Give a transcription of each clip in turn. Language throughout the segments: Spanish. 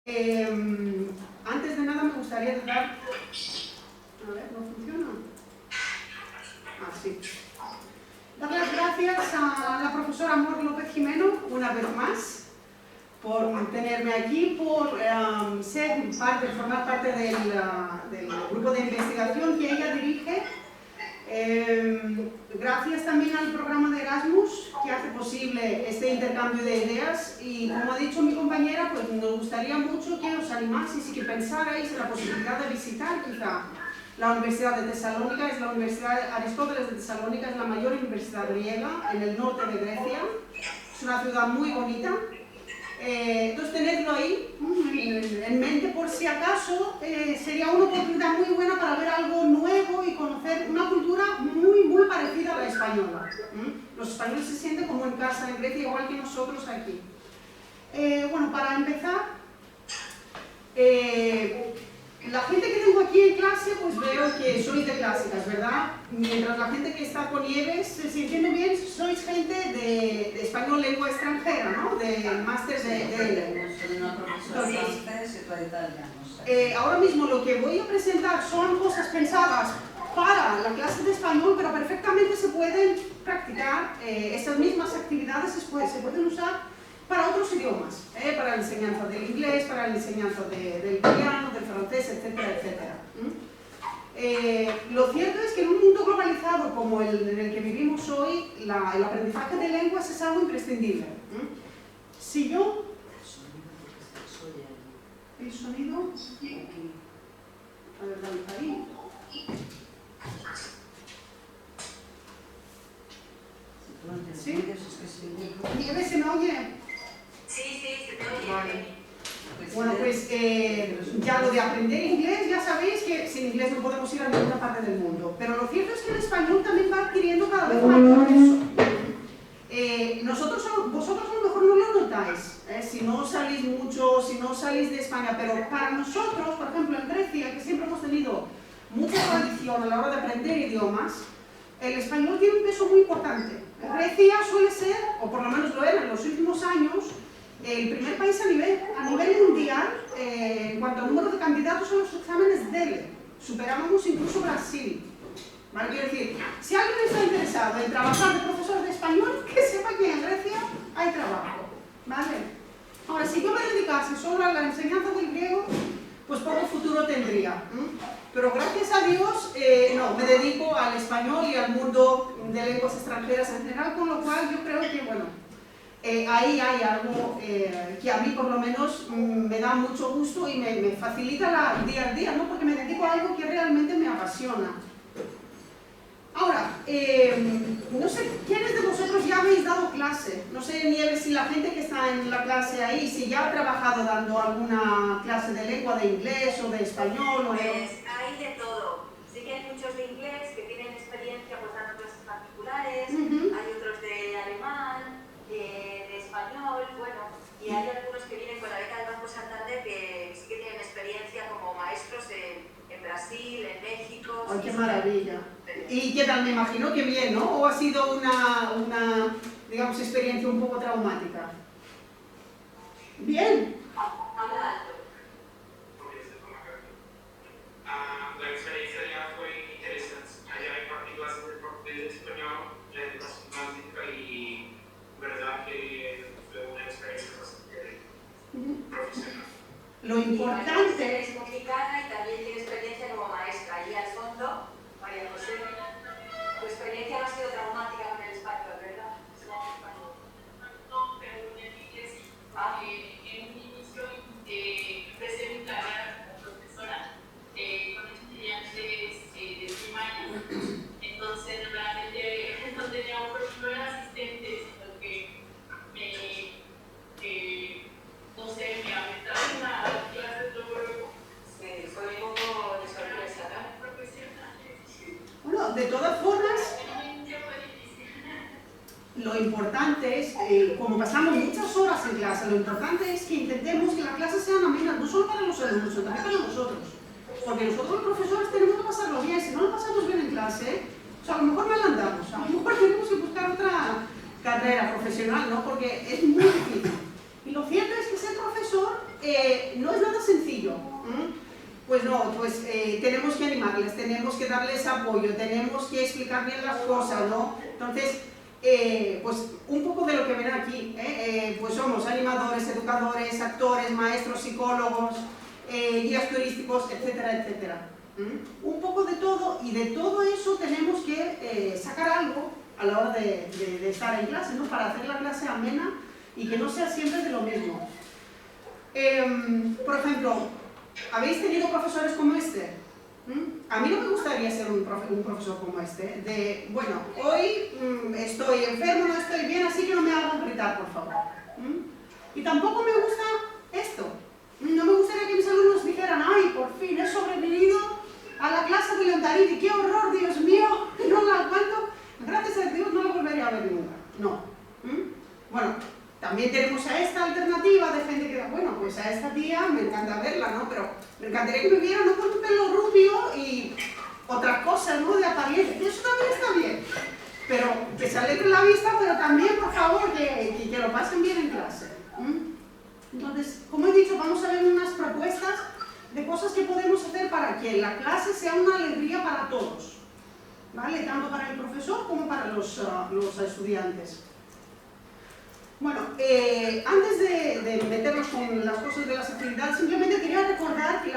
Antes de nada me gustaría dar... A ver, ¿no funciona? Ah, sí. Dar las gracias a la profesora Amor López Jimeno, una vez más, por tenerme aquí, por formar parte del grupo de investigación que ella dirige. Gracias también al programa de Erasmus, que hace posible este intercambio de ideas, y como ha dicho mi compañera, pues nos gustaría mucho que os animaseis y que pensarais en la posibilidad de visitar quizá la Universidad de Tesalónica. Es la Universidad Aristóteles de Tesalónica, es la mayor universidad griega en el norte de Grecia, es una ciudad muy bonita. Entonces tenedlo ahí en mente por si acaso. Sería una oportunidad muy buena para ver algo nuevo y conocer una cultura muy parecida a la española. Los españoles se sienten como en casa en Grecia, igual que nosotros aquí. Bueno, para empezar, la gente que tengo aquí en clase, pues veo que sois de clásicas, ¿verdad? Mientras la gente que está con Nieves, si entiendo bien, sois gente de español lengua extranjera, ¿no? De máster de lenguas. Soy una profesora francesa y otra italiana. Ahora mismo lo que voy a presentar son cosas pensadas para la clase de español, pero perfectamente se pueden practicar. Estas mismas actividades se pueden usar para otros idiomas, para la enseñanza del inglés, para la enseñanza del italiano, del francés, etcétera, etcétera. Lo cierto es que en un mundo globalizado como el en el que vivimos hoy, el aprendizaje de lenguas es algo imprescindible. Si yo... El sonido... A ver, dale ahí. ¿Sí? ¿Nieves se me oye? Sí, se te oye. Vale. Bueno, pues ya lo de aprender inglés, ya sabéis que sin inglés no podemos ir a ninguna parte del mundo. Pero lo cierto es que el español también va adquiriendo cada vez mayor peso. Vosotros a lo mejor no lo notáis, si no salís mucho, si no salís de España, pero para nosotros, por ejemplo en Grecia, que siempre hemos tenido mucha tradición a la hora de aprender idiomas, el español tiene un peso muy importante. Grecia suele ser, o por lo menos lo era en los últimos años, el primer país a nivel mundial en cuanto al número de candidatos a los exámenes DELE. Superábamos incluso Brasil. ¿Vale? Quiero decir, si alguien está interesado en trabajar de profesor de español, que sepa que en Grecia hay trabajo. ¿Vale? Ahora, si yo me dedicase solo a la enseñanza del griego, pues poco futuro tendría. Pero gracias a Dios, no, me dedico al español y al mundo de lenguas extranjeras en general, con lo cual yo creo que, bueno, ahí hay algo que a mí por lo menos me da mucho gusto y me facilita el día a día, ¿no? Porque me dedico a algo que realmente me apasiona. Ahora, no sé, ¿quiénes de vosotros ya habéis dado clase? No sé, Nieves, si la gente que está en la clase ahí, si ya ha trabajado dando alguna clase de lengua, de inglés o de español o de... Pues hay de todo. Sí que hay muchos de inglés que tienen experiencia pues dando clases particulares, hay otros de alemán, de español, bueno, y hay algunos que vienen con la beca del Banco Santander que sí que tienen experiencia como maestros en Brasil, en México. ¡Ay, qué maravilla! ¿Y qué tal? Me imagino que bien, ¿no? ¿O ha sido una digamos, experiencia un poco traumática? ¿Bien? Habla alto. La experiencia ya fue interesante. Allá impartí clases de portugués y español, la educación básica, y verdad que fue una experiencia bastante profesional. Lo importante... Es complicada y también tiene experiencia como maestra. Y al fondo, María José, tu experiencia no ha sido traumática con el español, ¿verdad? No, pero en inglés sí. En un inicio empecé mi carrera como profesora con estudiantes de primaria. Entonces, realmente no tenía no era asistente, sino que no sé, me aventaron una clase luego. Sí, fue un poco de sorpresa, ¿no? Bueno, de todas formas, lo importante es, como pasamos muchas horas en clase, lo importante es que intentemos que la clase sea amena, no solo para los alumnos, sino también para nosotros. Porque nosotros los profesores tenemos que pasarlo bien. Si no lo pasamos bien en clase, o sea, a lo mejor mal andamos, a lo mejor tenemos que buscar otra carrera profesional, ¿no? Porque es muy difícil. Y lo cierto es que ser profesor no es nada sencillo. Pues no, pues tenemos que animarles, tenemos que darles apoyo, tenemos que explicar bien las cosas, ¿no? Entonces, pues un poco de lo que ven aquí, pues somos animadores, educadores, actores, maestros, psicólogos, guías turísticos, etcétera, etcétera. Un poco de todo, y de todo eso tenemos que sacar algo a la hora de estar en clase, ¿no? Para hacer la clase amena y que no sea siempre de lo mismo. Por ejemplo, ¿habéis tenido profesores como este? A mí no me gustaría ser un profesor como este, bueno, hoy estoy enfermo, no estoy bien, así que no me hagan gritar, por favor. Y tampoco me gusta esto. No me gustaría que mis alumnos dijeran, ay, por fin he sobrevivido a la clase de Leontaridi, qué horror, Dios mío, no la aguanto, gracias a Dios no la volveré a ver nunca. No. Bueno, también tenemos a esta alternativa de gente que, bueno, pues a esta tía me encanta verla, ¿no? Pero me encantaría que me viera no con un pelo rubio y otras cosas, ¿no? De apariencia, que eso también está bien. Pero que se alegre la vista, pero también, por favor, que lo pasen bien en clase. Entonces, como he dicho, vamos a ver unas propuestas de cosas que podemos hacer para que la clase sea una alegría para todos, ¿vale? Tanto para el profesor como para los estudiantes. Bueno, antes de meternos con las cosas de las actividades, simplemente quería recordar que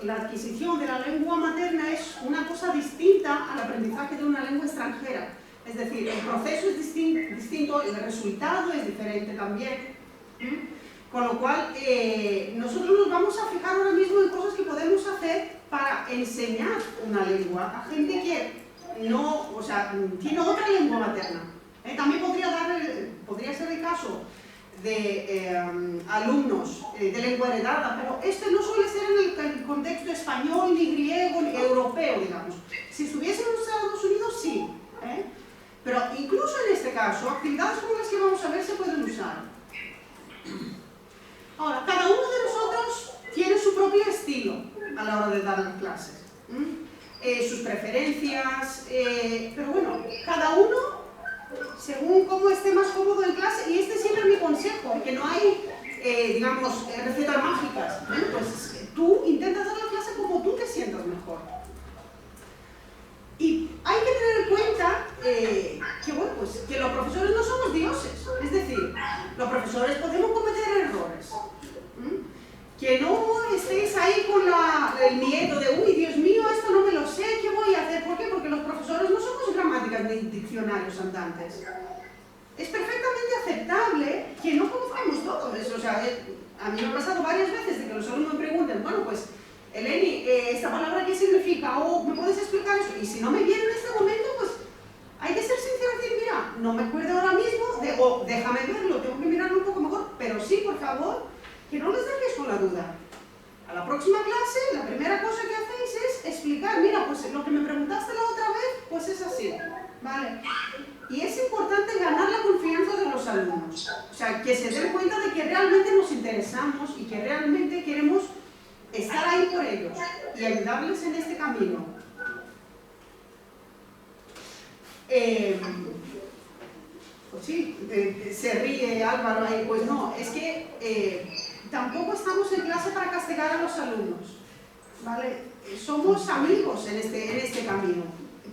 la adquisición de la lengua materna es una cosa distinta al aprendizaje de una lengua extranjera. Es decir, el proceso es distinto, el resultado es diferente también. Con lo cual, nosotros nos vamos a fijar ahora mismo en cosas que podemos hacer para enseñar una lengua a gente que no, o sea, tiene otra lengua materna. También podría ser el caso de alumnos de lengua heredada, pero este no suele ser en el contexto español, ni griego, ni europeo, digamos. Si estuviesen en los Estados Unidos, sí. Pero incluso en este caso, actividades como las que vamos a ver se pueden usar. Ahora, cada uno de nosotros tiene su propio estilo a la hora de dar las clases. Sus preferencias, pero bueno, cada uno según cómo esté más cómodo en clase, y este siempre es mi consejo, que no hay, digamos, recetas mágicas, pues tú intentas dar la clase como tú te sientas mejor. Y hay que tener en cuenta que, bueno, pues, que los profesores no somos dioses, es decir, los profesores podemos cometer errores. Que no estéis ahí con el miedo de, uy, Dios mío, esto no me lo sé, ¿qué voy a hacer? ¿Por qué? Porque los profesores no somos gramáticas ni diccionarios andantes. Es perfectamente aceptable que no conozcamos todo eso. O sea, a mí me ha pasado varias veces de que los alumnos me pregunten, bueno, pues, Eleni, ¿esta palabra qué significa? ¿O me puedes explicar eso? Y si no me viene en este momento, pues, hay que ser sincero y decir, mira, no me acuerdo ahora mismo, o déjame verlo, tengo que mirarlo un poco mejor, pero sí, por favor, que no les dejéis con la duda. A la próxima clase, la primera cosa que hacéis es explicar, mira, pues lo que me preguntaste la otra vez, pues es así, ¿vale? Y es importante ganar la confianza de los alumnos. O sea, que se den cuenta de que realmente nos interesamos y que realmente queremos estar ahí por ellos y ayudarles en este camino. Pues sí, se ríe Álvaro ahí, pues no, es que tampoco estamos en clase para castigar a los alumnos, ¿vale? Somos amigos en este camino,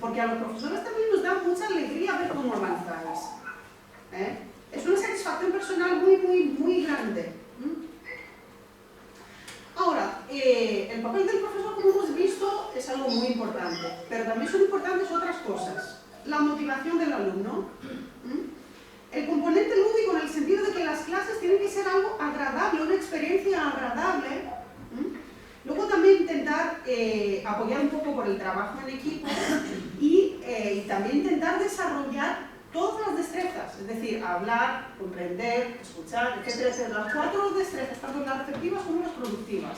porque a los profesores también nos da mucha alegría ver cómo avanzáis. Es una satisfacción personal muy grande. Ahora, el papel del profesor, como hemos visto, es algo muy importante, pero también son importantes otras cosas. La motivación del alumno. El componente lúdico en el sentido de que las clases tienen que ser algo agradable, una experiencia agradable. Luego también intentar apoyar un poco por el trabajo en equipo y también intentar desarrollar todas las destrezas, es decir, hablar, comprender, escuchar, etcétera, etcétera. Las 4 destrezas, tanto las receptivas como las productivas.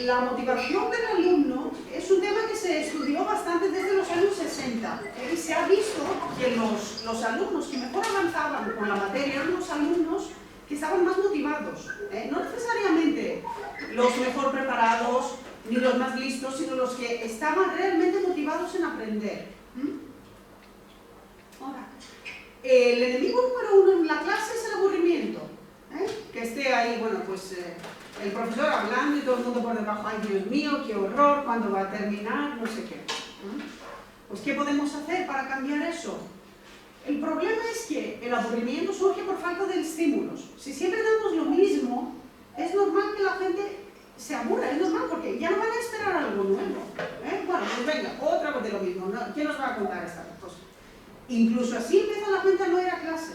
La motivación del alumno es un tema que se estudió bastante desde los años 60 y se ha visto que los alumnos que mejor avanzaban con la materia eran los alumnos que estaban más motivados, no necesariamente los mejor preparados ni los más listos, sino los que estaban realmente motivados en aprender. Ahora, el enemigo número 1 en la clase es el aburrimiento. que esté ahí, bueno, pues el profesor hablando y todo el mundo por debajo, ay Dios mío, qué horror, ¿cuándo va a terminar? No sé qué. Pues ¿qué podemos hacer para cambiar eso? El problema es que el aburrimiento surge por falta de estímulos. Si siempre damos lo mismo, es normal que la gente se aburra, es normal, porque ya no van a esperar algo nuevo. Bueno, pues venga, otra vez de lo mismo, ¿no? ¿Quién nos va a contar esta cosa? Incluso así empieza la gente a no ir a clase.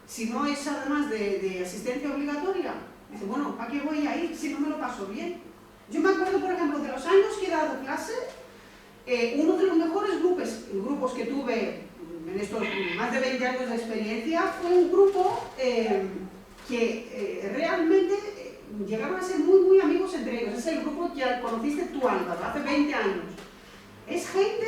Si no es además de asistencia obligatoria, dice, bueno, ¿para qué voy a ir si no me lo paso bien? Yo me acuerdo, por ejemplo, de los años que he dado clase, uno de los mejores grupos que tuve en estos más de 20 años de experiencia fue un grupo que realmente llegaron a ser muy, muy amigos entre ellos. Es el grupo que conociste tú, Álvaro, hace 20 años. Es gente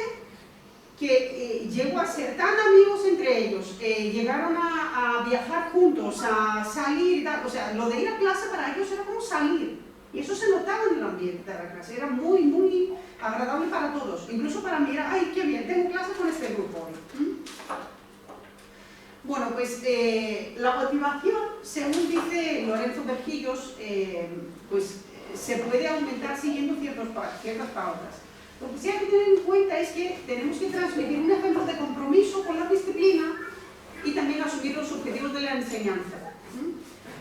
que llegó a ser tan amigos entre ellos, llegaron a viajar juntos, a salir y tal. O sea, lo de ir a clase para ellos era como salir. Y eso se notaba en el ambiente de la clase. Era muy, muy agradable para todos. Incluso para mí era, ay, qué bien, tengo clase con este grupo hoy. Bueno, pues la motivación, según dice Lorenzo Berquillos, pues se puede aumentar siguiendo ciertas pautas. Lo que sí hay que tener en cuenta es que tenemos que transmitir un ejemplo de compromiso con la disciplina y también asumir los objetivos de la enseñanza.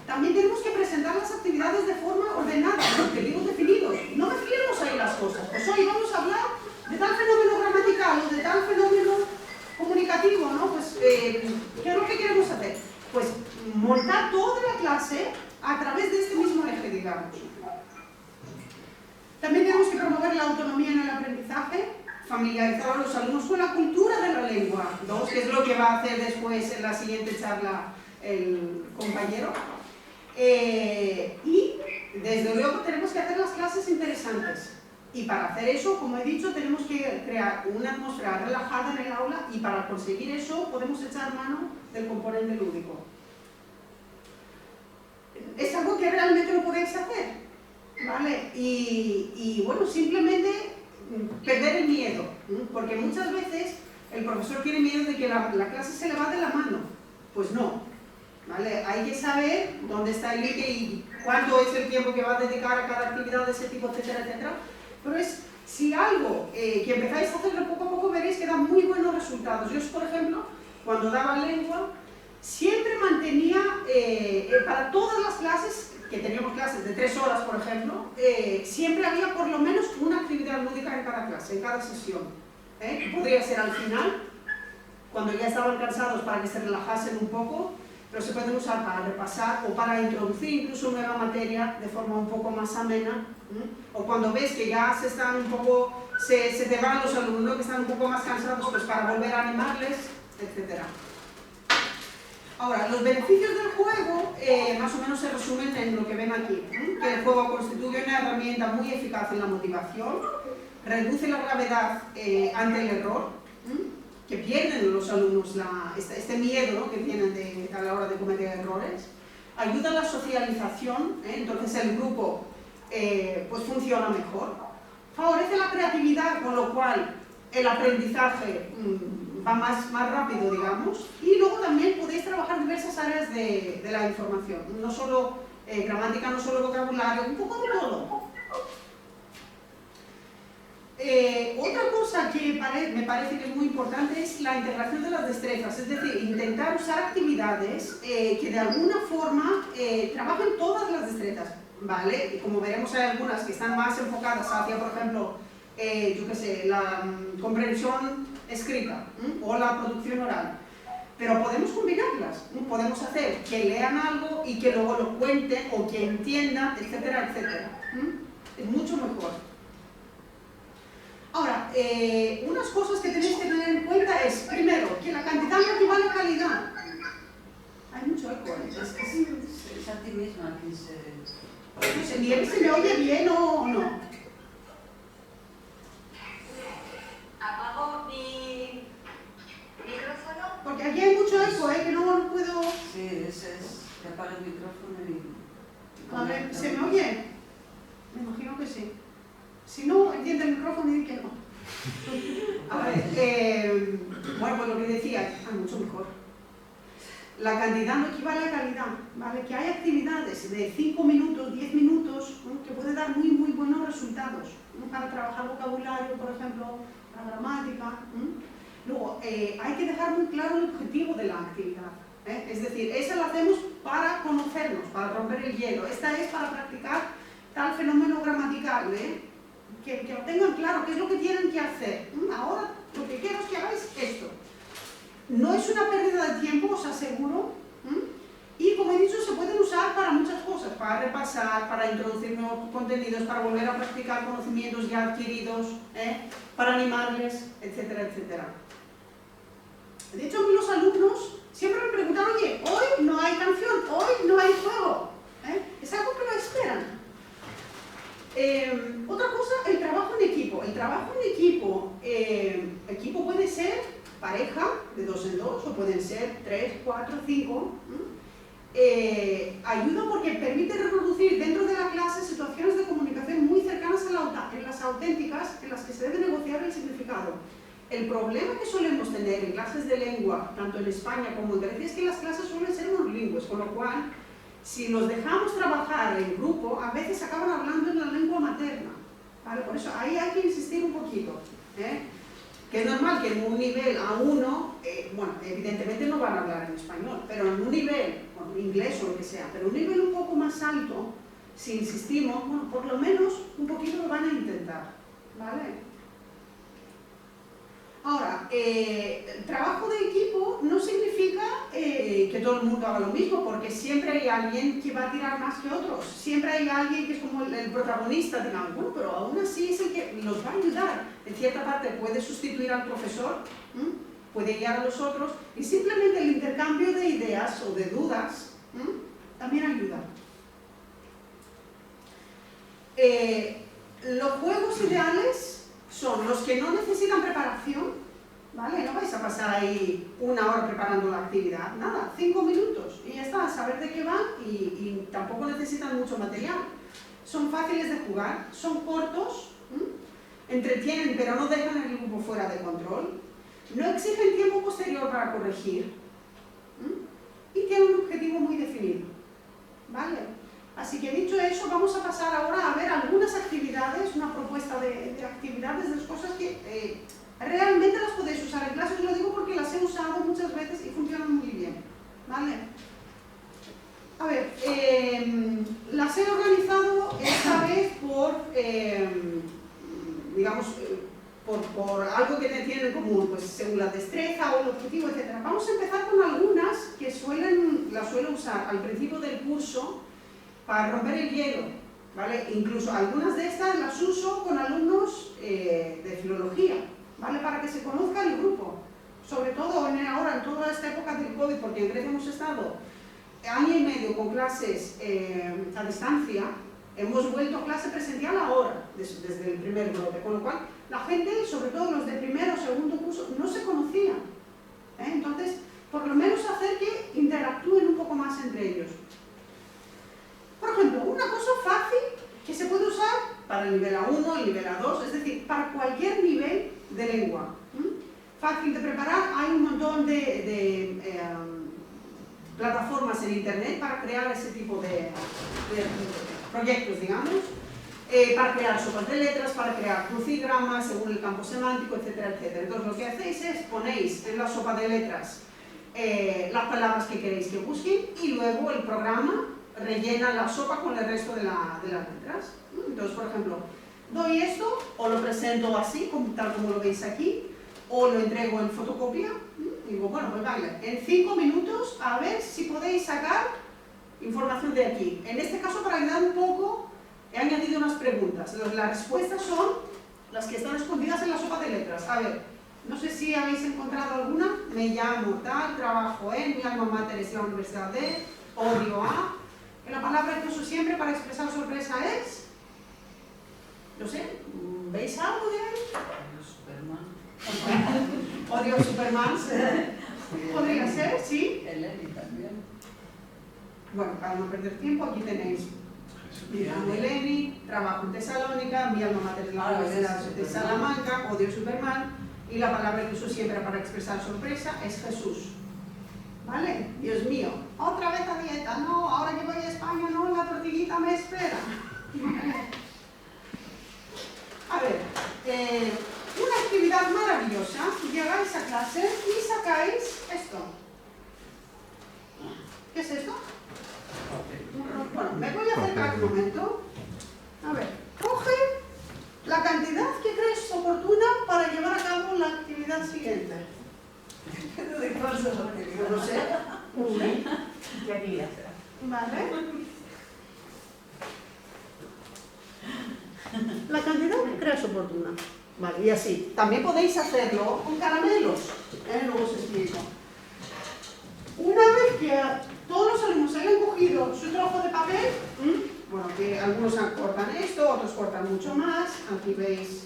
También tenemos que presentar las actividades de forma ordenada, con objetivos definidos. No mezclemos ahí las cosas. Pues hoy vamos a hablar de tal fenómeno gramatical o de tal fenómeno comunicativo, ¿no? Pues, ¿qué es lo que queremos hacer? Pues montar toda la clase a través de este mismo eje, digamos. También tenemos que promover la autonomía en el aprendizaje, familiarizar a los alumnos con la cultura de la lengua, que es lo que va a hacer después en la siguiente charla el compañero. Y desde luego tenemos que hacer las clases interesantes. Y para hacer eso, como he dicho, tenemos que crear una atmósfera relajada en el aula y para conseguir eso podemos echar mano del componente lúdico. Es algo que realmente lo podéis hacer, ¿vale? Y bueno, simplemente perder el miedo, porque muchas veces el profesor tiene miedo de que la clase se le va de la mano. Pues no, ¿vale? Hay que saber dónde está el límite y cuánto es el tiempo que va a dedicar a cada actividad de ese tipo, etcétera, etcétera. Pero es, si algo que empezáis a hacerlo poco a poco, veréis que da muy buenos resultados. Yo, por ejemplo, cuando daba lengua, siempre mantenía, para todas las clases, que teníamos clases de 3 horas, por ejemplo, siempre había por lo menos una actividad lúdica en cada clase, en cada sesión. Podría ser al final, cuando ya estaban cansados para que se relajasen un poco, pero se pueden usar para repasar o para introducir incluso nueva materia de forma un poco más amena, o cuando ves que ya se están un poco, se te van los alumnos que están un poco más cansados, pues para volver a animarles, etc. Ahora, los beneficios del juego más o menos se resumen en lo que ven aquí, que el juego constituye una herramienta muy eficaz en la motivación, reduce la gravedad ante el error, que pierden los alumnos este miedo, ¿no?, que tienen a la hora de cometer errores, ayuda a la socialización, entonces el grupo pues funciona mejor, favorece la creatividad, con lo cual el aprendizaje va más rápido, digamos, y luego también podéis trabajar diversas áreas de la información, no solo gramática, no solo vocabulario, un poco de todo. Otra cosa que me parece que es muy importante es la integración de las destrezas, es decir, intentar usar actividades que de alguna forma trabajen todas las destrezas, ¿vale? Y como veremos hay algunas que están más enfocadas hacia, por ejemplo, yo qué sé, la comprensión escrita o la producción oral, pero podemos combinarlas, podemos hacer que lean algo y que luego lo cuenten o que entiendan, etcétera, etcétera. Es mucho mejor. Ahora, unas cosas que tenéis que tener en cuenta es, primero, que la cantidad no equivale a calidad. Hay mucho eco, Es a ti misma quien se... No sé, ni él se me oye bien o no. Apago mi micrófono. Porque aquí hay mucho eco, que no puedo... Sí, que apaga el micrófono y... A ver, ¿se me oye? Me imagino que sí. Si no, enciende el micrófono y di que no. A ver, bueno, pues lo que decía, mucho mejor. la cantidad no equivale a calidad, ¿vale? Que hay actividades de 5 minutos, 10 minutos, ¿no? Que pueden dar muy, muy buenos resultados, ¿no? Para trabajar vocabulario, por ejemplo, para gramática. Luego, hay que dejar muy claro el objetivo de la actividad, ¿eh? Es decir, esa la hacemos para conocernos, para romper el hielo. Esta es para practicar tal fenómeno gramatical, ¿eh? Que lo tengan claro, qué es lo que tienen que hacer. Ahora lo que quiero es que hagáis esto. No es una pérdida de tiempo, os aseguro. Y como he dicho, se pueden usar para muchas cosas, para repasar, para introducir nuevos contenidos, para volver a practicar conocimientos ya adquiridos, para animarles, etcétera, etcétera. De hecho, a mí los alumnos siempre me preguntan, oye, hoy no hay canción, hoy no hay juego. Es algo que no esperan. Otra cosa, el trabajo en equipo. El trabajo en equipo puede ser pareja, de 2 en 2, o pueden ser 3, 4, 5. Ayuda porque permite reproducir dentro de la clase situaciones de comunicación muy cercanas a las auténticas, en las que se debe negociar el significado. El problema que solemos tener en clases de lengua, tanto en España como en Grecia, es que las clases suelen ser monolingües, con lo cual, si los dejamos trabajar en grupo, a veces acaban hablando en la lengua materna, ¿vale? Por eso ahí hay que insistir un poquito, que es normal que en un nivel A1, bueno, evidentemente no van a hablar en español, pero en un nivel, bueno, inglés o lo que sea, pero un nivel un poco más alto, si insistimos, bueno, por lo menos un poquito lo van a intentar, ¿vale? Ahora, el trabajo de equipo no significa que todo el mundo haga lo mismo, porque siempre hay alguien que va a tirar más que otros. Siempre hay alguien que es como el protagonista, digamos, bueno, pero aún así es el que los va a ayudar. En cierta parte puede sustituir al profesor, puede guiar a los otros, y simplemente el intercambio de ideas o de dudas también ayuda. Los juegos ideales son los que no necesitan preparación, ¿vale? No vais a pasar ahí 1 hora preparando la actividad, nada, 5 minutos y ya está, saber de qué van y tampoco necesitan mucho material. Son fáciles de jugar, son cortos, entretienen pero no dejan el grupo fuera de control, no exigen tiempo posterior para corregir y tienen un objetivo muy definido, ¿vale? Así que dicho eso, vamos a pasar ahora a ver algunas actividades, una propuesta de actividades, de las cosas que realmente las podéis usar en clase. Os lo digo porque las he usado muchas veces y funcionan muy bien, ¿vale? A ver, las he organizado esta vez por, digamos, por algo que tienen en común, pues según la destreza o el objetivo, etc. Vamos a empezar con algunas que las suelo usar al principio del curso, para romper el hielo, ¿vale? Incluso algunas de estas las uso con alumnos de filología, ¿vale? Para que se conozca el grupo, sobre todo ahora en toda esta época del COVID, porque en Grecia hemos estado 1 año y medio con clases a distancia, hemos vuelto a clase presencial ahora, desde el primer brote, con lo cual la gente, sobre todo los de primero o segundo curso, no se conocían, entonces, por lo menos hacer que interactúen un poco más entre ellos. Por ejemplo, una cosa fácil que se puede usar para el nivel A1, el nivel A2, es decir, para cualquier nivel de lengua. Fácil de preparar, hay un montón de plataformas en internet para crear ese tipo de proyectos, digamos, para crear sopas de letras, para crear crucigramas según el campo semántico, etcétera, etcétera. Entonces lo que hacéis es ponéis en la sopa de letras las palabras que queréis que busquen y luego el programa rellena la sopa con el resto de las letras. Entonces, por ejemplo, doy esto, o lo presento así, tal como lo veis aquí, o lo entrego en fotocopia, y digo, bueno, pues vale, en 5 minutos a ver si podéis sacar información de aquí. En este caso, para ayudar un poco, he añadido unas preguntas. Las respuestas son las que están escondidas en la sopa de letras. A ver, no sé si habéis encontrado alguna. Me llamo tal, trabajo en, mi alma mater es la Universidad de, odio a. La palabra que uso siempre para expresar sorpresa es, no sé, ¿veis algo de ahí? Odio Superman. Podría ser, sí. Eleni también. Bueno, para no perder tiempo, aquí tenéis. Me llamo Eleni, trabajo en Tesalónica, mi alma mater es la Universidad de Salamanca, odio Superman, y la palabra que uso siempre para expresar sorpresa es Jesús. ¿Vale? Dios mío, otra vez a dieta, no, ahora que voy a España, no, la tortillita me espera. A ver, una actividad maravillosa, llegáis a clase y sacáis esto. ¿Qué es esto? Bueno, me voy a acercar un momento. A ver, coge la cantidad que crees oportuna para llevar a cabo la actividad siguiente. De cosas, No lo sé. ¿Qué actividad será? Vale. La cantidad que creas oportuna. Vale, y así. También podéis hacerlo con caramelos. Luego os explico. Una vez que todos los alumnos hayan cogido su trozo de papel, bueno, que algunos cortan esto, otros cortan mucho más. Aquí veis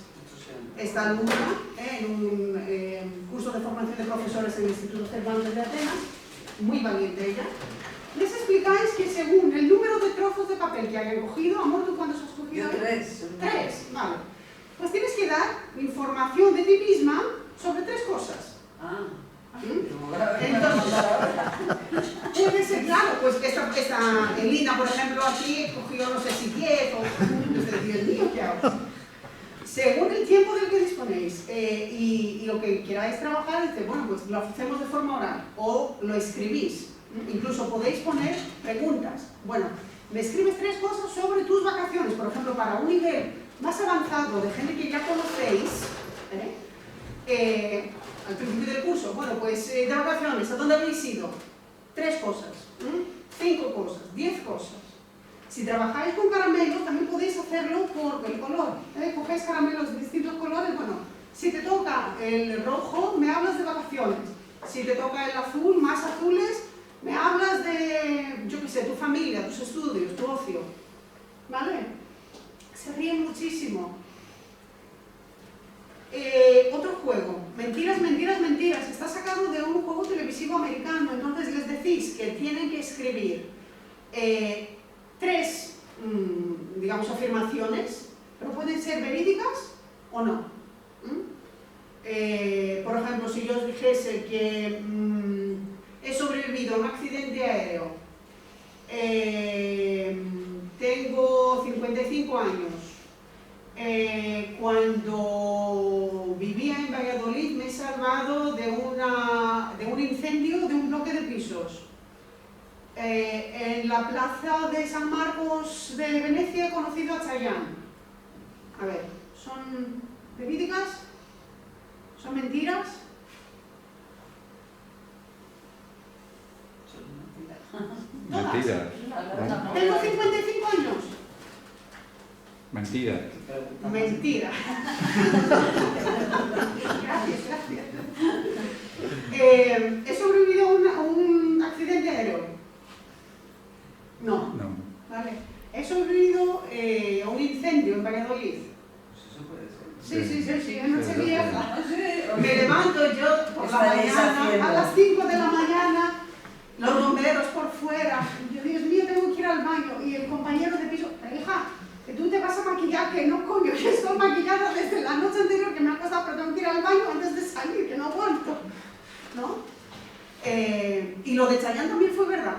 esta alumna en un curso de formación de profesores en el Instituto Cervantes de Atenas, muy valiente ella. Les explicáis que según el número de trozos de papel que hayan cogido, amor, ¿tú cuántos has cogido? Yo 3. 3, vale. Pues tienes que dar información de ti misma sobre 3 cosas. Entonces, puede ser, claro, pues esta Elina, por ejemplo, aquí cogió, no sé si 10 o no sé, Dios mío, ¿qué hago? Según el tiempo del que disponéis y lo que queráis trabajar, dice, bueno, pues lo hacemos de forma oral o lo escribís. Incluso podéis poner preguntas. Bueno, me escribes 3 cosas sobre tus vacaciones, por ejemplo, para un nivel más avanzado de gente que ya conocéis, al principio del curso. Bueno, pues de vacaciones, ¿a dónde habéis ido? 3 cosas, 5 cosas, 10 cosas. Si trabajáis con caramelos, también podéis hacerlo por el color. Cogéis caramelos de distintos colores. Bueno, si te toca el rojo, me hablas de vacaciones. Si te toca el azul, más azules, me hablas de, yo qué sé, tu familia, tus estudios, tu ocio. ¿Vale? Se ríen muchísimo. Otro juego, mentiras, mentiras, mentiras. Está sacado de un juego televisivo americano. Entonces les decís que tienen que escribir 3, digamos, afirmaciones, pero pueden ser verídicas o no. Por ejemplo, si yo os dijese que he sobrevivido a un accidente aéreo, tengo 55 años, cuando vivía en Valladolid me he salvado de un incendio de un bloque de pisos. En la plaza de San Marcos de Venecia he conocido a Chayanne. A ver, ¿son verídicas? ¿Son mentiras? Mentiras. Tengo 55 años. Mentira. Mentira. Gracias, gracias. ¿He sobrevivido a un accidente aéreo? No. No. Vale. ¿He sobrevivido a un incendio en Valladolid? Eso puede ser. Sí, en Nochevieja. Sí. Me levanto yo por la Estaréis mañana, haciendo. a las 5 de la mañana, los bomberos por fuera. Y yo, Dios mío, tengo que ir al baño. Y el compañero de piso, hija, que tú te vas a maquillar, que no, coño, que estoy maquillada desde la noche anterior, que me ha costado, pero tengo que ir al baño antes de salir, que no aguanto. ¿No? Y lo de Chayanne también fue verdad.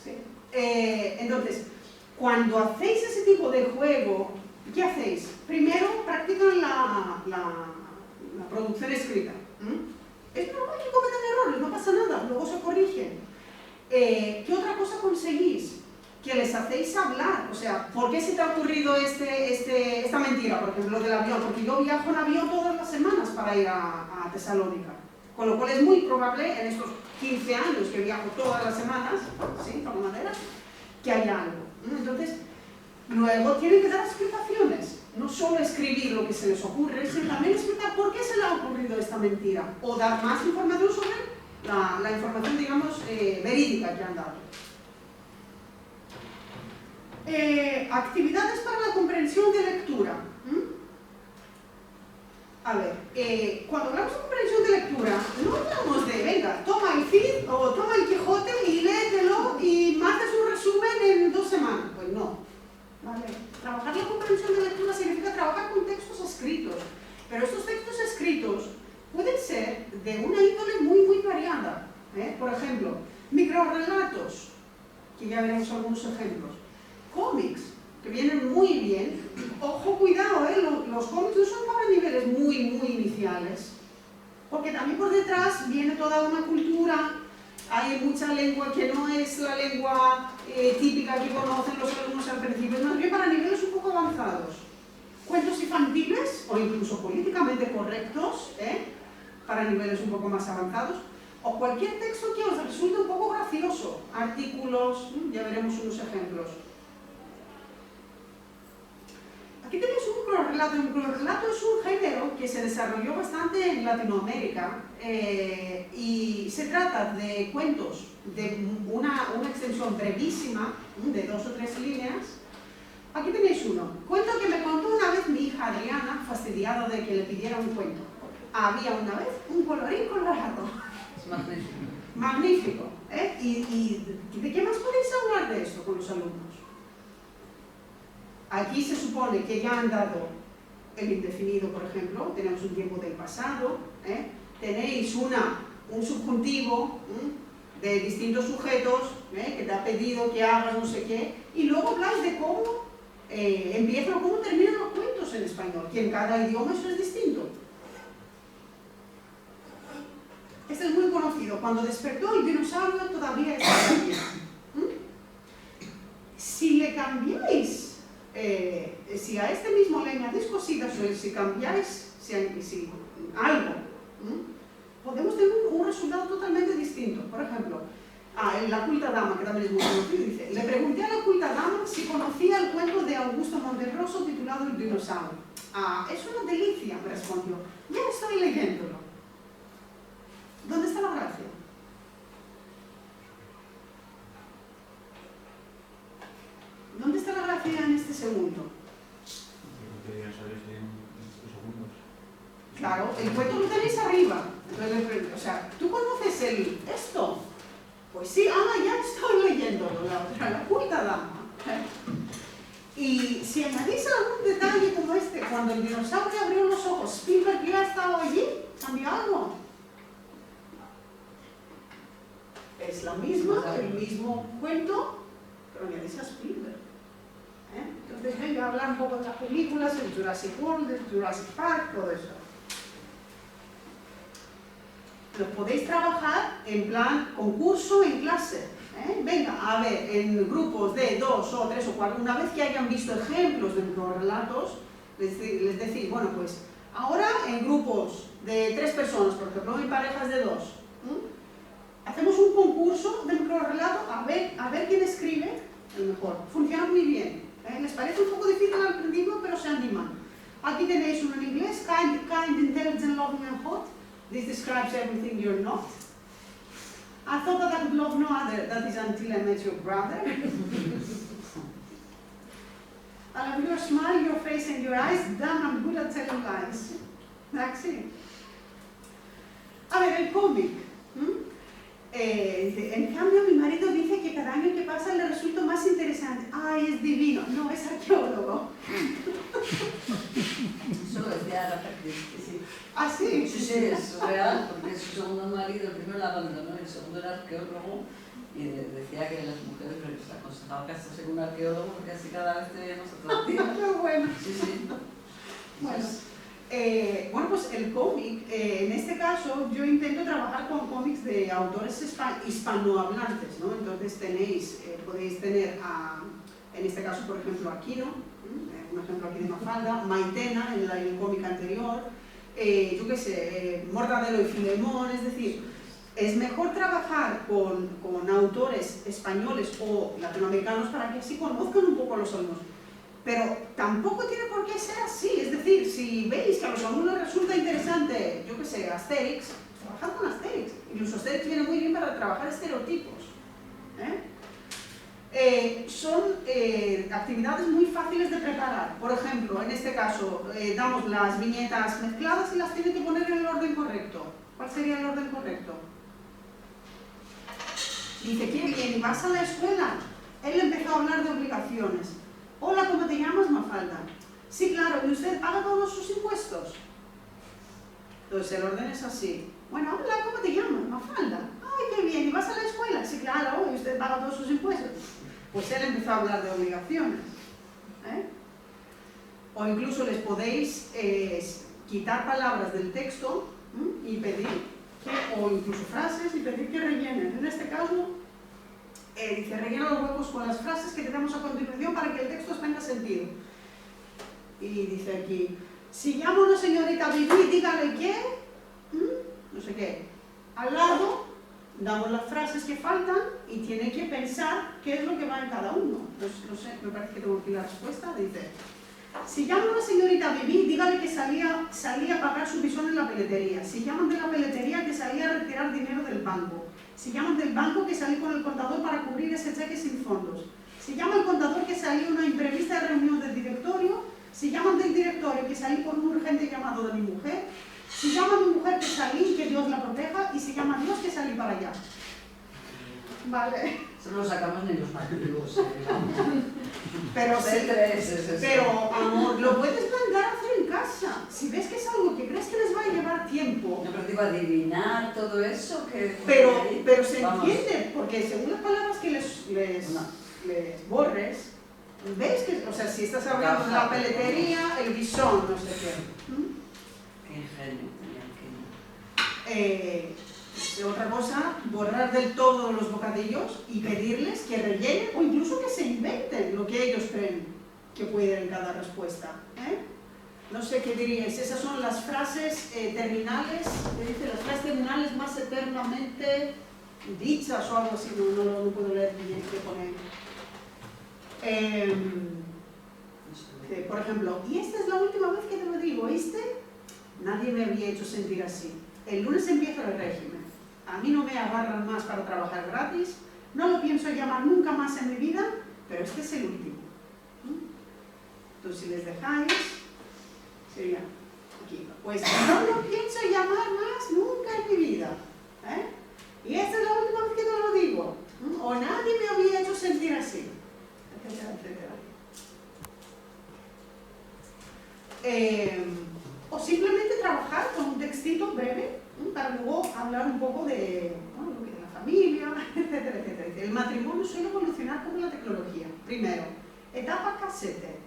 Sí. Entonces, cuando hacéis ese tipo de juego, ¿qué hacéis? Primero, practican la producción escrita. Es normal que cometan errores, no pasa nada, luego se corrigen. ¿Qué otra cosa conseguís? Que les hacéis hablar, o sea, ¿por qué se te ha ocurrido esta mentira, por ejemplo, del avión? Porque yo viajo en avión todas las semanas para ir a Tesalónica, con lo cual es muy probable en estos 15 años que viajo todas las semanas, ¿sí?, por la manera, que haya algo. Entonces, luego tienen que dar explicaciones, no solo escribir lo que se les ocurre, sino también explicar por qué se le ha ocurrido esta mentira, o dar más información sobre la información, digamos, verídica que han dado. Actividades para la comprensión de lectura. A ver, cuando hablamos de comprensión de lectura, no hablamos de, venga, toma el Cid o toma el Quijote y léetelo y me haces un resumen en 2 semanas. Pues no. ¿Vale? Trabajar la comprensión de lectura significa trabajar con textos escritos, pero estos textos escritos pueden ser de una índole muy, muy variada. Por ejemplo, mi microrelatos, que ya veremos algunos ejemplos. Cómics, que vienen muy bien. Ojo, cuidado, los cómics no son para niveles muy iniciales, porque también por detrás viene toda una cultura, hay mucha lengua que no es la lengua típica que conocen los alumnos al principio, es más bien para niveles un poco avanzados. Cuentos infantiles, o incluso políticamente correctos, para niveles un poco más avanzados, o cualquier texto que os resulte un poco gracioso, artículos, ya veremos unos ejemplos. Aquí tenéis un microrelato. El microrelato es un género que se desarrolló bastante en Latinoamérica y se trata de cuentos de una extensión brevísima, de 2 o 3 líneas. Aquí tenéis uno. Cuento que me contó una vez mi hija Adriana, fastidiada de que le pidiera un cuento. Había una vez un colorín colorado. Es magnífico. Magnífico. ¿Y de qué más podéis hablar de esto con los alumnos? Aquí se supone que ya han dado el indefinido, por ejemplo, tenemos un tiempo del pasado, tenéis un subjuntivo de distintos sujetos que te ha pedido que hagas no sé qué, y luego habláis de cómo empiezan o cómo terminan los cuentos en español, que en cada idioma eso es distinto. Este es muy conocido. Cuando despertó el dinosaurio todavía estaba aquí. Si le cambiáis, si a este mismo le añadís cositas o si cambiáis algo, podemos tener un resultado totalmente distinto. Por ejemplo, la culta dama, que también es muy conocido, dice: le pregunté a la culta dama si conocía el cuento de Augusto Monterroso titulado El dinosaurio. Es una delicia, me respondió. Ya estoy leyéndolo. ¿Dónde está la gracia? ¿Dónde está la gracia en este segundo? Claro, el cuento lo tenéis arriba. Entonces, o sea, ¿tú conoces esto? Pues sí, ya estoy leyéndolo, la culta dama. Y si añadís algún detalle como este, cuando el dinosaurio abrió los ojos, Spielberg ya estaba allí, ¿cambió algo? Es la misma, el mismo cuento, pero añadís a Spielberg. Entonces venga a hablar un poco de las películas, el Jurassic World, el Jurassic Park, todo eso. Lo podéis trabajar en plan concurso en clase. Venga, a ver, en grupos de 2 o 3 o 4, una vez que hayan visto ejemplos de microrelatos, les decís, bueno, pues ahora en grupos de 3 personas, por ejemplo, en parejas de 2, hacemos un concurso de microrelato a ver quién escribe el mejor. Funciona muy bien. Les parece un poco difícil al principio, pero se animan. Aquí tenéis uno en inglés: kind, intelligent, loving and hot. This describes everything you're not. I thought that I could love no other, that is until I met your brother. I love your smile, your face and your eyes. Damn, I'm good at telling lies. That's it. A ver, el cómic. En cambio, mi marido dice que cada año que pasa le resulta más interesante. ¡Ay, es divino! No, es arqueólogo. Eso lo decía Agatha Christie, sí. ¿Ah, sí? Sí, sí, es real, porque su segundo marido, el primero la abandonó, el segundo era arqueólogo, y decía que las mujeres les aconsejaba casarse con un arqueólogo porque así cada vez teníamos atractivas. ¡Qué bueno! Sí, sí. Bueno, pues el cómic, en este caso yo intento trabajar con cómics de autores hispanohablantes, ¿no? Entonces podéis tener en este caso, por ejemplo, Aquino, un ejemplo aquí de Mafalda, Maitena en el cómic anterior, yo qué sé, Mortadelo y Filemón. Es decir, es mejor trabajar con autores españoles o latinoamericanos para que así conozcan un poco a los alumnos. Pero tampoco tiene por qué ser así. Es decir, si veis que a los alumnos les resulta interesante, yo qué sé, Asterix, trabajad con Asterix. Incluso Asterix viene muy bien para trabajar estereotipos. Son actividades muy fáciles de preparar. Por ejemplo, en este caso, damos las viñetas mezcladas y las tienen que poner en el orden correcto. ¿Cuál sería el orden correcto? Dice, qué bien, ¿y vas a la escuela? Él empezó a hablar de obligaciones. Hola, ¿cómo te llamas, Mafalda? Sí, claro, ¿y usted paga todos sus impuestos? Entonces el orden es así. Bueno, hola, ¿cómo te llamas, Mafalda? Ay, qué bien, ¿y vas a la escuela? Sí, claro. Pues él empezó a hablar de obligaciones. O incluso les podéis quitar palabras del texto y pedir, o incluso frases y pedir que rellenen. En este caso, dice, rellena los huecos con las frases que te damos a continuación para que el texto tenga sentido. Y dice aquí, si llama a una señorita Vivi, dígale que, no sé qué. Al lado, damos las frases que faltan y tiene que pensar qué es lo que va en cada uno. Pues no sé, me parece que tengo aquí la respuesta. Dice, si llama a una señorita Vivi, dígale que salía a pagar su pisón en la peletería. Si llaman de la peletería, que salía a retirar dinero del banco. Si llaman del banco, que salí con el contador para cubrir ese cheque sin fondos. Si llama el contador, que salí a una imprevista reunión del directorio. Si llaman del directorio, que salí por un urgente llamado de mi mujer. Si llama a mi mujer, que salí, que Dios la proteja. Y si llama a Dios, que salí para allá. Vale. Eso no lo sacamos ni los nativos. Pero, amor, lo puedes mandar a hacer en casa. Si ves que es algo que crees que les va a llevar tiempo. No, pero digo, adivinar todo eso. Pero se entiende, porque según las palabras que les borres, ves que, o sea, si estás hablando de la peletería, el bisón, no sé qué. Qué ingenio tenía que... Otra cosa, borrar del todo los bocadillos y pedirles que rellenen o incluso que se inventen lo que ellos creen que puede ir en cada respuesta. No sé qué diríais, esas son las frases terminales, que dice las frases terminales más eternamente dichas o algo así, no puedo leer bien qué pone. Por ejemplo, y esta es la última vez que te lo digo, ¿oíste? Nadie me había hecho sentir así. El lunes empieza el régimen. A mí no me agarran más para trabajar gratis, no lo pienso llamar nunca más en mi vida, pero este es el último. Entonces, si les dejáis, sería aquí. Pues no lo pienso llamar más nunca en mi vida. Y esta es la última vez que te lo digo. O nadie me había hecho sentir así. Etcétera, etcétera. O simplemente trabajar con un textito breve para luego hablar un poco de la familia, etcétera, etcétera. El matrimonio suele evolucionar como la tecnología. Primero, etapa casete.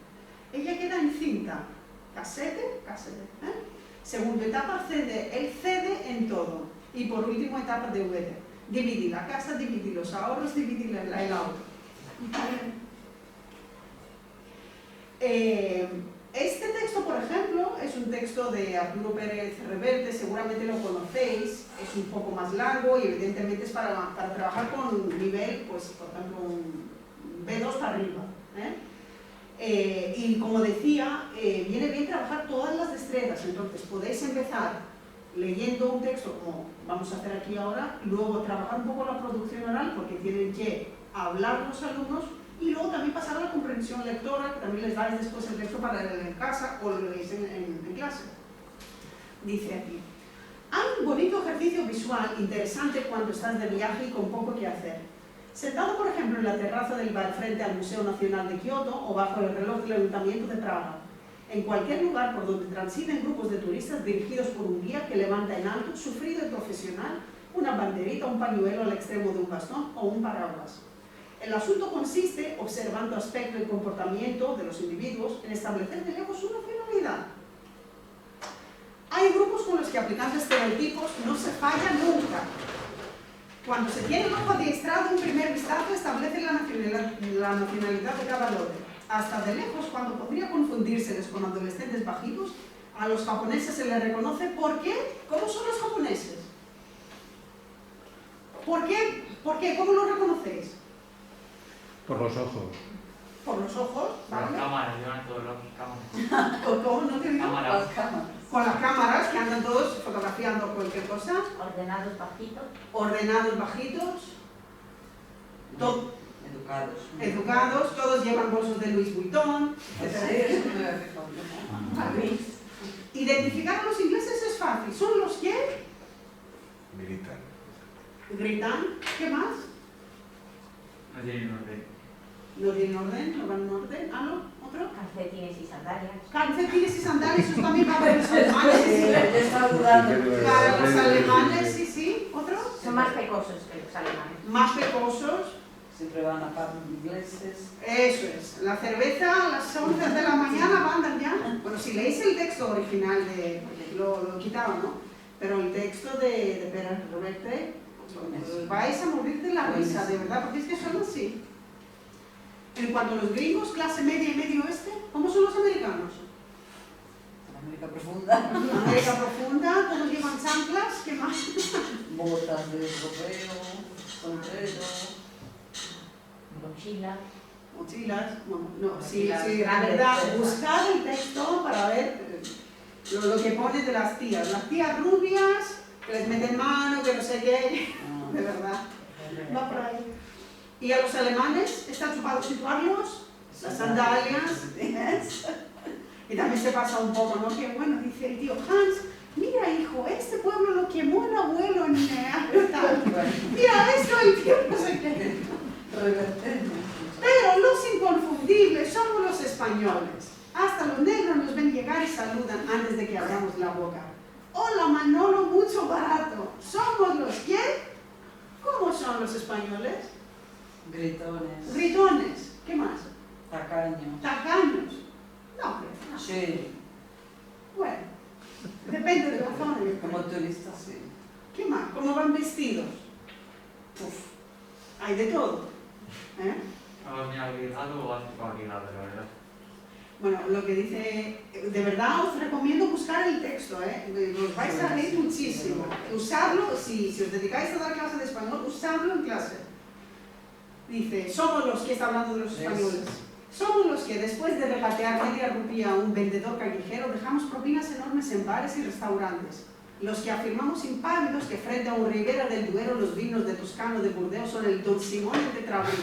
Ella queda encinta. Casete. Segundo, etapa CD. Él cede en todo. Y por último, etapa DVD. Dividir la casa, dividir los ahorros, dividir el auto. Este texto, por ejemplo, es un texto de Arturo Pérez Reverte, seguramente lo conocéis, es un poco más largo y evidentemente es para trabajar con nivel, pues, por ejemplo, un B2 para arriba. Y como decía, viene bien trabajar todas las destrezas, entonces podéis empezar leyendo un texto como vamos a hacer aquí ahora, y luego trabajar un poco la producción oral porque tienen que hablar los alumnos y luego también pasar a la comprensión lectora, que también les dais después el texto para leer en casa o lo leéis en clase. Dice aquí, hay un bonito ejercicio visual interesante cuando estás de viaje y con poco que hacer. Sentado, por ejemplo, en la terraza del bar frente al Museo Nacional de Kioto o bajo el reloj del Ayuntamiento de Praga, en cualquier lugar por donde transiten grupos de turistas dirigidos por un guía que levanta en alto, sufrido y profesional, una banderita, un pañuelo al extremo de un bastón o un paraguas. El asunto consiste, observando aspecto y comportamiento de los individuos, en establecer de lejos una finalidad. Hay grupos con los que aplicando estereotipos no se falla nunca. Cuando se tiene el ojo adiestrado, un primer vistazo establece la nacionalidad de cada lote. Hasta de lejos, cuando podría confundírseles con adolescentes bajitos, a los japoneses se les reconoce. ¿Por qué? ¿Cómo son los japoneses? ¿Por qué? ¿Cómo los reconocéis? Por los ojos. Por los ojos, ¿vale? Con las cámaras, llevan todos los cámaras. ¿Cómo? ¿No te digo? Cámaras. Con las cámaras, que andan todos fotografiando cualquier cosa. Ordenados bajitos. Ordenados bajitos. Educados, todos llevan bolsos de Louis Vuitton, etc. Identificar a los ingleses es fácil. ¿Son los que? Gritan. ¿Qué más? No tienen orden. No tienen orden, no van en orden. ¿Ah, no? ¿Otro? Calcetines y sandalias. Calcetines y sandalias, eso también va para los alemanes. Para los alemanes, sí. ¿Otro? Son más pecosos que los alemanes. Más pecosos, Siempre van a pubs ingleses. Eso es. La cerveza a las 11 de la mañana andan ya. Bueno, si leéis el texto original, lo quitaron, ¿no? Pero el texto de Pere Reverte, vais a morir de la risa, de verdad, porque es que son así. En cuanto a los gringos, clase media y medio oeste, ¿cómo son los americanos? América profunda. América profunda, todos llevan chanclas, ¿qué más? Botas de europeo, sombrero. Mochila. Mochilas, bueno, no, sí, Mochilas la grandes, verdad, esas. buscar el texto para ver lo que pone de las tías rubias, que les meten mano, que no sé qué, de verdad, va por ahí. Y a los alemanes, está chupado situarlos, las sandalias, y también se pasa un poco, ¿no? Que bueno, dice el tío Hans, mira hijo, este pueblo lo quemó el abuelo en mira esto, el tío no sé qué. Pero los inconfundibles somos los españoles. Hasta los negros nos ven llegar y saludan antes de que abramos la boca. Hola Manolo, mucho barato. ¿Somos los quién? ¿Cómo son los españoles? Gritones. Gritones. ¿Qué más? Tacaños. Tacaños. No, hombre. No. Sí. Bueno, depende de la zona. yo creo. Como turistas, sí. ¿Qué más? ¿Cómo van vestidos? Uf, hay de todo. ¿Eh? ¿Has ni obligado o has obligado, la verdad? Bueno, lo que dice, de verdad os recomiendo buscar el texto, os vais a reír muchísimo. Usarlo, si os dedicáis a dar clase de español, usadlo en clase. Dice, somos los que está hablando de los españoles. Somos los que después de regatear media rupia a un vendedor callejero dejamos propinas enormes en bares y restaurantes. Los que afirmamos impávidos que frente a un Ribera del Duero los vinos de Toscano de Burdeos son el Don Simón de Trabuco.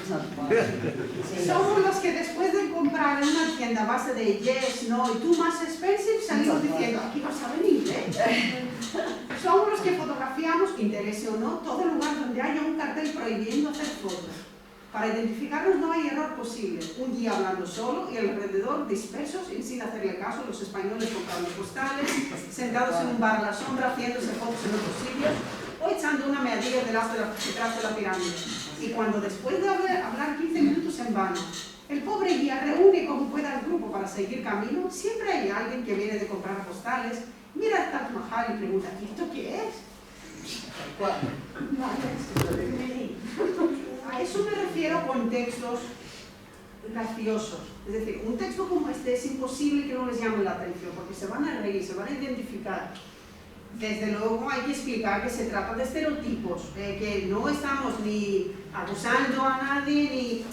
Somos los que después de comprar en una tienda a base de yes, no y too much expensive salimos diciendo, aquí no saben inglés. Somos los que fotografiamos, interese o no, todo lugar donde haya un cartel prohibiendo hacer fotos. Para identificarnos no hay error posible. Un guía hablando solo y alrededor dispersos y sin hacerle caso los españoles comprando postales, sentados en un bar a la sombra, haciéndose fotos en otros sitios o echando una meadilla detrás de la pirámide. Y cuando después de hablar 15 minutos en vano, el pobre guía reúne como pueda al grupo para seguir camino, siempre hay alguien que viene de comprar postales, mira el Taj Mahal y pregunta, ¿esto qué es? A eso me refiero con textos graciosos. Es decir, un texto como este es imposible que no les llame la atención, porque se van a reír, se van a identificar. Desde luego hay que explicar que se trata de estereotipos, que no estamos ni acusando a nadie, ni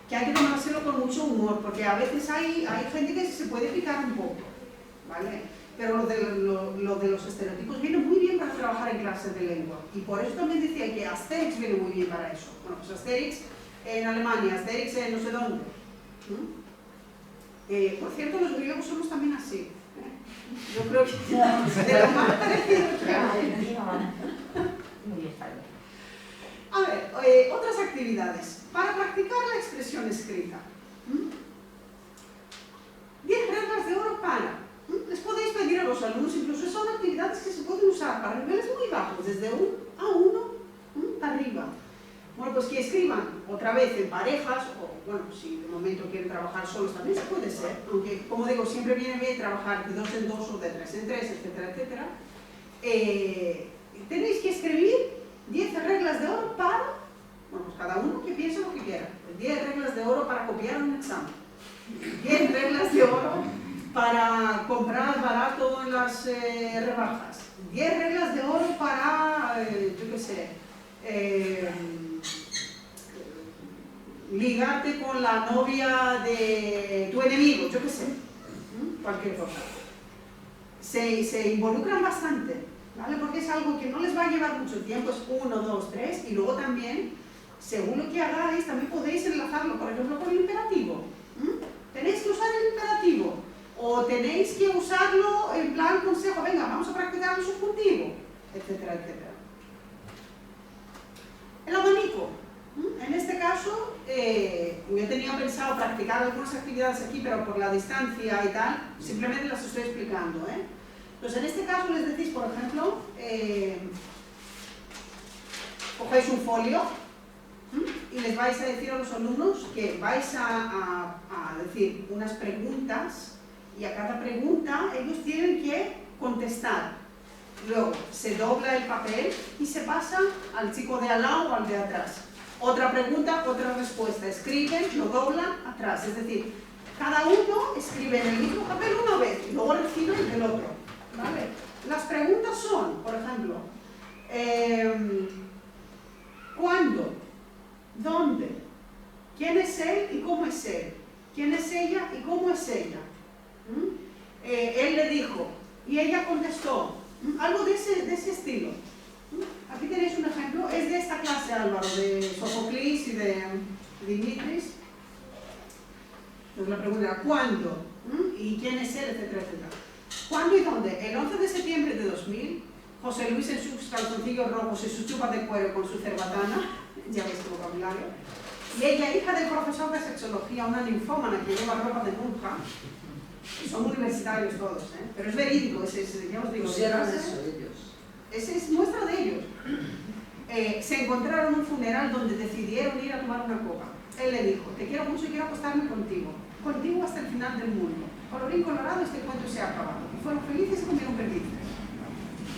que hay que tomárselo con mucho humor, porque a veces hay gente que se puede picar un poco, ¿vale? Pero lo de los estereotipos viene muy bien para trabajar en clases de lengua. Y por eso también decía que Asterix viene muy bien para eso. Bueno, pues Asterix en Alemania, Asterix en no sé dónde. Por cierto, los griegos somos también así. Yo creo que de lo más parecido que hay. Muy español. A ver, otras actividades. Para practicar la expresión escrita. 10 reglas de oro para. Les podéis pedir a los alumnos, incluso son actividades que se pueden usar para niveles muy bajos, desde un A1 para arriba. Bueno, pues que escriban otra vez en parejas, o bueno, si de momento quieren trabajar solos también se puede ser, aunque como digo, siempre viene bien trabajar de 2 en 2 o de 3 en 3, etcétera, etcétera. Tenéis que escribir 10 reglas de oro para, bueno, pues cada uno que piense lo que quiera. 10 reglas de oro para copiar un examen. 10 reglas de oro para comprar barato en las rebajas. 10 reglas de oro para, yo qué sé, ligarte con la novia de tu enemigo, yo qué sé, cualquier cosa. Se involucran bastante, ¿vale? Porque es algo que no les va a llevar mucho tiempo, es 1, 2, 3, y luego también, según lo que hagáis, también podéis enlazarlo, por ejemplo, con el imperativo. Tenéis que usar el imperativo. O tenéis que usarlo en plan consejo, venga, vamos a practicar el subjuntivo, etcétera, etcétera. El abanico. En este caso, yo tenía pensado practicar algunas actividades aquí, pero por la distancia y tal, simplemente las estoy explicando. Entonces, en este caso les decís, por ejemplo, cogéis un folio y les vais a decir a los alumnos que vais a decir unas preguntas y a cada pregunta ellos tienen que contestar. Luego se dobla el papel y se pasa al chico de al lado o al de atrás. Otra pregunta, otra respuesta. Escriben, lo doblan atrás. Es decir, cada uno escribe en el mismo papel una vez y luego reciben del otro. ¿Vale? Las preguntas son, por ejemplo, ¿cuándo? ¿Dónde? ¿Quién es él y cómo es él? ¿Quién es ella y cómo es ella? Él le dijo y ella contestó. Algo de ese estilo. Aquí tenéis un ejemplo. Es de esta clase, Álvaro, de Sófocles y de Dimitris. Entonces la pregunta era ¿cuándo? ¿Y quién es él? Etcétera, etcétera. ¿Cuándo y dónde? El 11 de septiembre de 2000, José Luis en sus calzoncillos rojos y sus chupas de cuero con su cerbatana, ya veis tu vocabulario, y ella, hija del profesor de sexología, una ninfómana que lleva ropa de monja, y son universitarios todos, pero es verídico, ya os digo. Pusieron eso ellos. Esa es muestra de ellos. Se encontraron en un funeral donde decidieron ir a tomar una copa. Él le dijo, te quiero mucho y quiero acostarme contigo hasta el final del mundo. Colorín colorado, este cuento se ha acabado. Y fueron felices y comieron perdices.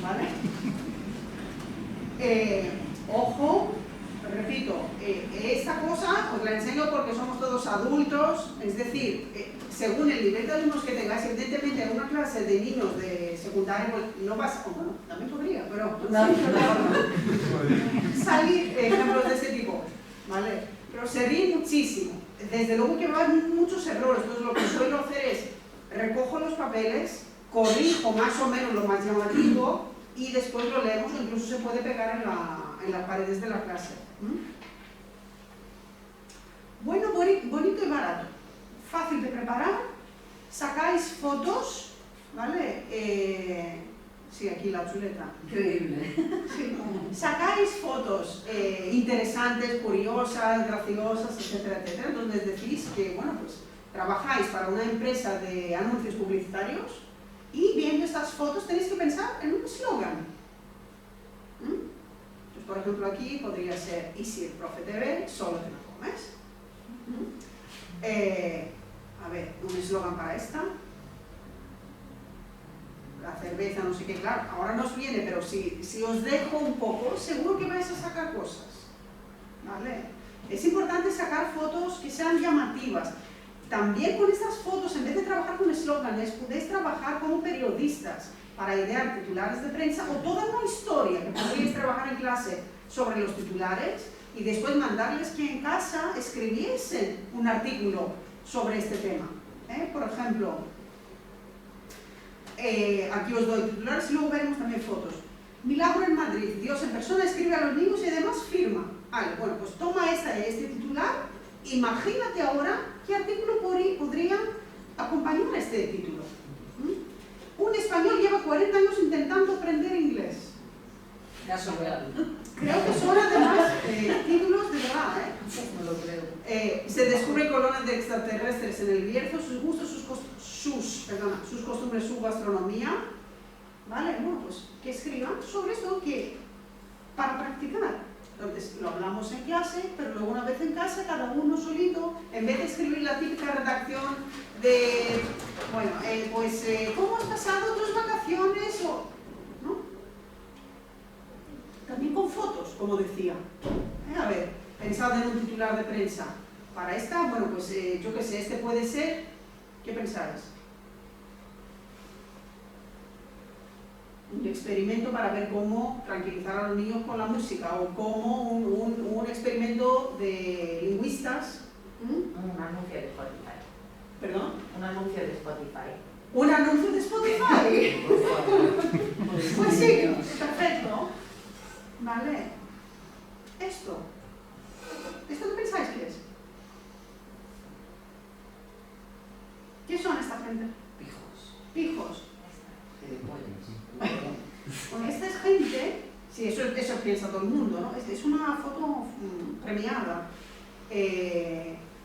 ¿Vale? Ojo, repito, esta cosa os la enseño porque somos todos adultos, es decir, según el nivel de alumnos que tengáis, evidentemente en una clase de niños de secundaria, pues no vas, bueno, también podría, pero salir ejemplos de ese tipo, ¿vale? Pero se ríe muchísimo, desde luego que va a haber muchos errores, entonces lo que suelo hacer es, recojo los papeles, corrijo más o menos lo más llamativo y después lo leemos o incluso se puede pegar en las paredes de la clase. Bueno, bonito y barato, fácil de preparar, sacáis fotos, ¿vale? Sí, aquí la chuleta. Increíble. Sí. Sacáis fotos interesantes, curiosas, graciosas, etcétera, etcétera, donde decís que, bueno, pues trabajáis para una empresa de anuncios publicitarios y viendo estas fotos tenéis que pensar en un eslogan. Pues, por ejemplo, aquí podría ser "Y si el profe te ve, solo te lo comes". A ver, un eslogan para esta. La cerveza, no sé qué, claro, ahora nos viene, pero si os dejo un poco, seguro que vais a sacar cosas. ¿Vale? Es importante sacar fotos que sean llamativas. También con estas fotos, en vez de trabajar con eslóganes, podéis trabajar como periodistas para idear titulares de prensa o toda una historia que podríais trabajar en clase sobre los titulares y después mandarles que en casa escribiesen un artículo sobre este tema. Por ejemplo, aquí os doy titulares y luego veremos también fotos. Milagro en Madrid, Dios en persona escribe a los niños y además firma. Vale, bueno, pues toma este titular, imagínate ahora qué artículo podría acompañar a este título. Un español lleva 40 años intentando aprender inglés. Caso real. Creo que son además títulos de verdad, No lo creo. Se descubre colonias de extraterrestres en el Bierzo, sus gustos, sus costumbres, su gastronomía. Vale, bueno, pues que escriban sobre esto para practicar. Entonces lo hablamos en clase, pero luego una vez en casa, cada uno solito, en vez de escribir la típica redacción de, bueno, ¿cómo has pasado tus vacaciones? ¿No? También con fotos, como decía. A ver, pensad en un titular de prensa. Para esta, bueno, pues yo qué sé, este puede ser, ¿qué pensáis? Un experimento para ver cómo tranquilizar a los niños con la música o como un experimento de lingüistas. Un anuncio de Spotify. ¿Perdón? Un anuncio de Spotify. ¿Un anuncio de Spotify? Pues sí, perfecto. Vale. ¿Esto qué pensáis que es? ¿Qué son esta gente? Pijos. Bueno, esta es gente, sí, eso piensa todo el mundo, ¿no? Es una foto premiada,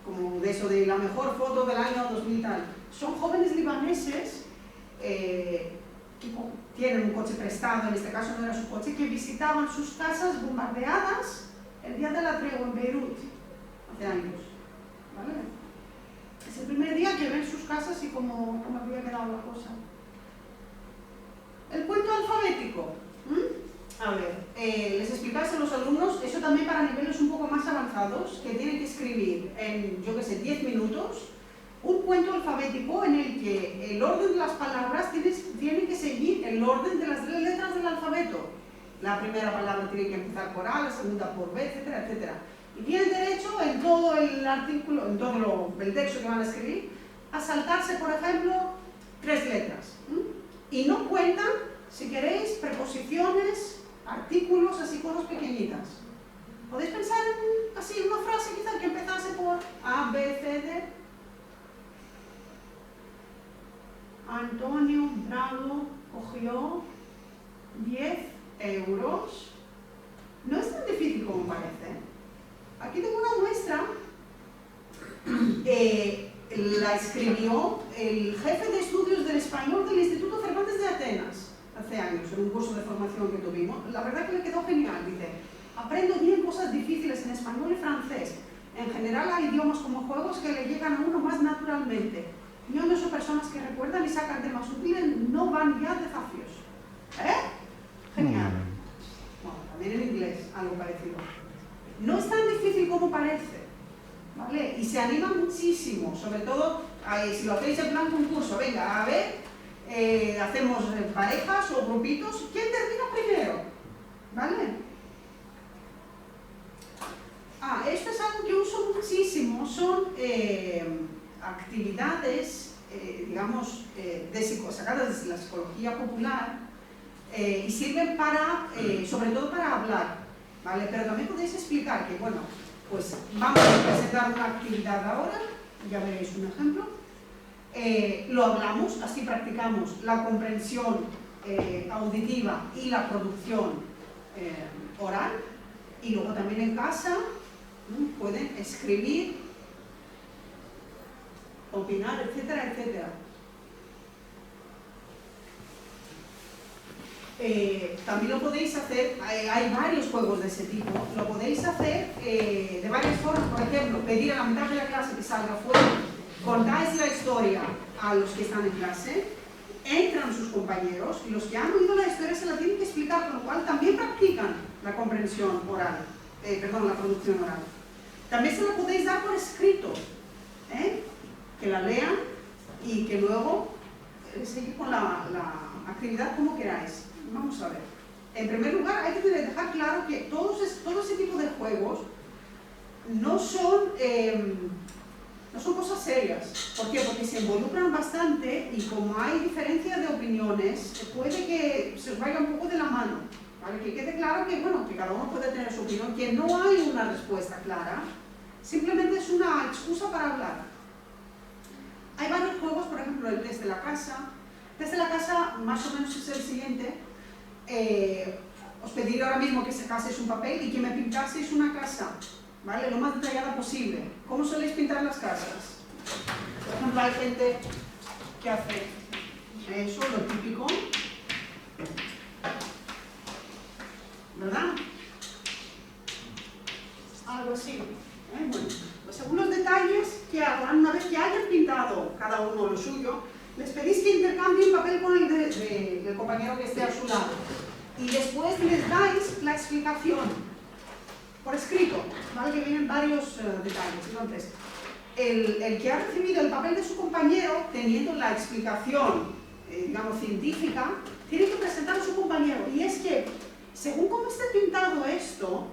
como de eso, de la mejor foto del año 2000 tal. Son jóvenes libaneses que tienen un coche prestado, en este caso no era su coche, que visitaban sus casas bombardeadas el día de la tregua en Beirut. hace años. ¿Vale? Es el primer día que ven sus casas y cómo había quedado la cosa. El cuento alfabético. A ver, les explicáis a los alumnos, eso también para niveles un poco más avanzados, que tienen que escribir en, yo qué sé, 10 minutos, un cuento alfabético en el que el orden de las palabras tiene que seguir el orden de las letras del alfabeto. La primera palabra tiene que empezar por A, la segunda por B, etcétera, etcétera. Y tienen derecho en todo el artículo, en todo el texto que van a escribir, a saltarse, por ejemplo, 3 letras. Y no cuentan, si queréis, preposiciones, artículos, así cosas pequeñitas. ¿Podéis pensar en así una frase quizá que empezase por A, B, C, D? Antonio Bravo cogió 10 euros. No es tan difícil como parece. Aquí tengo una muestra. La escribió el jefe de estudios del español del Instituto Cervantes de Atenas hace años, en un curso de formación que tuvimos. La verdad que le quedó genial, dice: aprendo bien cosas difíciles en español y francés. En general hay idiomas como juegos que le llegan a uno más naturalmente. Yo no soy personas que recuerdan y sacan temas útiles, no van ya desafíos. Genial. Bueno, también en inglés, algo parecido. No es tan difícil como parece, ¿vale? Y se anima muchísimo, sobre todo si lo hacéis en plan concurso. Venga, a ver, hacemos parejas o grupitos. ¿Quién termina primero? ¿Vale? Esto es algo que uso muchísimo. Son actividades, digamos, sacadas de la psicología popular y sirven para, sobre todo para hablar, ¿vale? Pero también podéis explicar que, bueno, pues vamos a presentar una actividad ahora, ya veréis un ejemplo. Lo hablamos, así practicamos la comprensión auditiva y la producción oral, y luego también en casa pueden escribir, opinar, etcétera, etcétera. También lo podéis hacer, hay varios juegos de ese tipo, lo podéis hacer de varias formas. Por ejemplo, pedir a la mitad de la clase que salga fuera, contáis la historia a los que están en clase, entran sus compañeros y los que han oído la historia se la tienen que explicar, con lo cual también practican la comprensión oral, la producción oral. También se la podéis dar por escrito, que la lean y que luego seguir con la actividad como queráis. Vamos a ver. En primer lugar, hay que dejar claro que todo ese tipo de juegos no son cosas serias. ¿Por qué? Porque se involucran bastante y como hay diferencia de opiniones, puede que se os vaya un poco de la mano. ¿Vale? Que quede claro que, bueno, que cada uno puede tener su opinión, que no hay una respuesta clara, simplemente es una excusa para hablar. Hay varios juegos, por ejemplo, el test de la casa. El test de la casa más o menos es el siguiente. Os pediré ahora mismo que sacaseis un papel y que me pintaseis una casa, ¿vale? Lo más detallada posible. ¿Cómo soléis pintar las casas? Por ejemplo, hay gente que hace eso, lo típico, ¿verdad? Algo así. Bueno, pues según los detalles que hagan, una vez que hayan pintado cada uno lo suyo, les pedís que intercambien papel con el del compañero que esté a su lado. Y después les dais la explicación por escrito, ¿vale? Que vienen varios detalles. Entonces, el que ha recibido el papel de su compañero, teniendo la explicación, digamos, científica, tiene que presentar a su compañero. Y es que, según cómo esté pintado esto,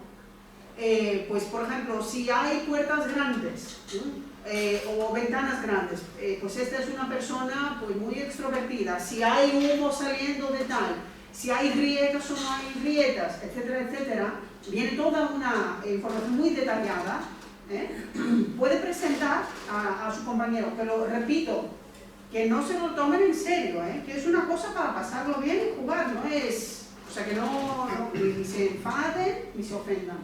pues, por ejemplo, si hay puertas grandes, o ventanas grandes, pues esta es una persona pues muy extrovertida. Si hay humo saliendo de tal, si hay grietas o no hay grietas, etcétera, etcétera, viene toda una información muy detallada, puede presentar a su compañero, pero repito, que no se lo tomen en serio, que es una cosa para pasarlo bien y jugar, no es, o sea, que no ni se enfaden ni se ofendan.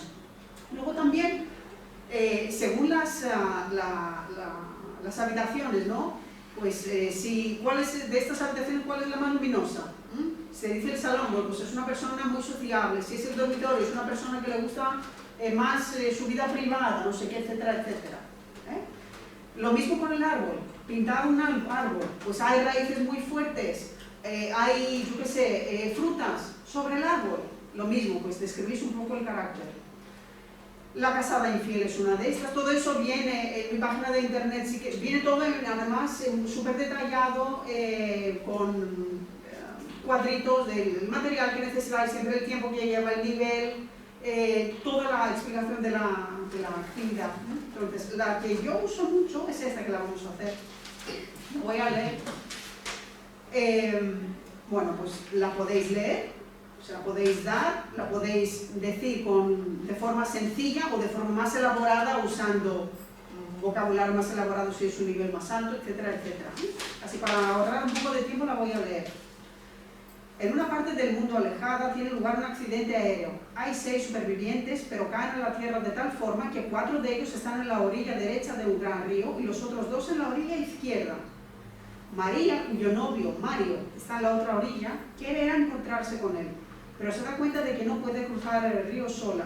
Luego también, según las habitaciones, ¿no? Pues de estas habitaciones, ¿cuál es la más luminosa? se dice el salón, bueno, pues es una persona muy sociable. Si es el dormitorio, es una persona que le gusta más su vida privada, no sé qué, etcétera, etcétera. Lo mismo con el árbol. Pintar un árbol, pues hay raíces muy fuertes, hay, yo qué sé, frutas sobre el árbol. Lo mismo, pues describís un poco el carácter. La casada infiel es una de estas. Todo eso viene en mi página de internet, sí que viene todo además súper detallado, con cuadritos del material que necesitáis, siempre el tiempo que lleva, el nivel, toda la explicación de la actividad, ¿no? Entonces, la que yo uso mucho es esta que la vamos a hacer. Voy a leer. Bueno, pues la podéis leer, se la podéis dar, la podéis decir de forma sencilla o de forma más elaborada, usando vocabulario más elaborado si es un nivel más alto, etcétera, etcétera. Así, para ahorrar un poco de tiempo, la voy a leer. En una parte del mundo alejada tiene lugar un accidente aéreo. Hay 6 supervivientes, pero caen a la tierra de tal forma que 4 de ellos están en la orilla derecha de un gran río y los otros 2 en la orilla izquierda. María, cuyo novio, Mario, está en la otra orilla, quiere ir a encontrarse con él, pero se da cuenta de que no puede cruzar el río sola.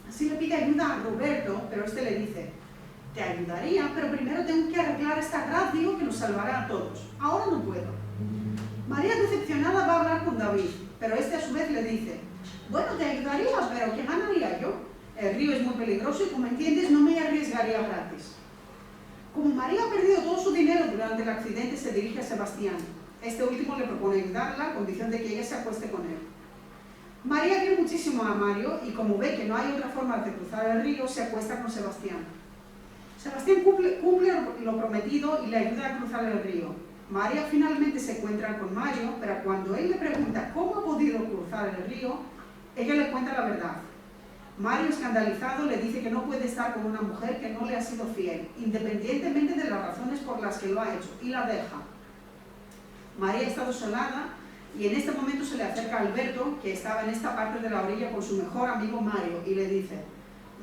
Así le pide ayuda a Roberto, pero este le dice: te ayudaría, pero primero tengo que arreglar esta radio que nos salvará a todos. Ahora no puedo. María, decepcionada, va a hablar con David, pero este a su vez le dice: bueno, te ayudaría, pero ¿qué ganaría yo? El río es muy peligroso y, como entiendes, no me arriesgaría gratis. Como María ha perdido todo su dinero durante el accidente, se dirige a Sebastián. Este último le propone ayudarla a condición de que ella se acueste con él. María quiere muchísimo a Mario y, como ve que no hay otra forma de cruzar el río, se acuesta con Sebastián. Sebastián cumple lo prometido y le ayuda a cruzar el río. María finalmente se encuentra con Mario, pero cuando él le pregunta cómo ha podido cruzar el río, ella le cuenta la verdad. Mario, escandalizado, le dice que no puede estar con una mujer que no le ha sido fiel, independientemente de las razones por las que lo ha hecho, y la deja. María está desolada y en este momento se le acerca a Alberto, que estaba en esta parte de la orilla con su mejor amigo Mario, y le dice: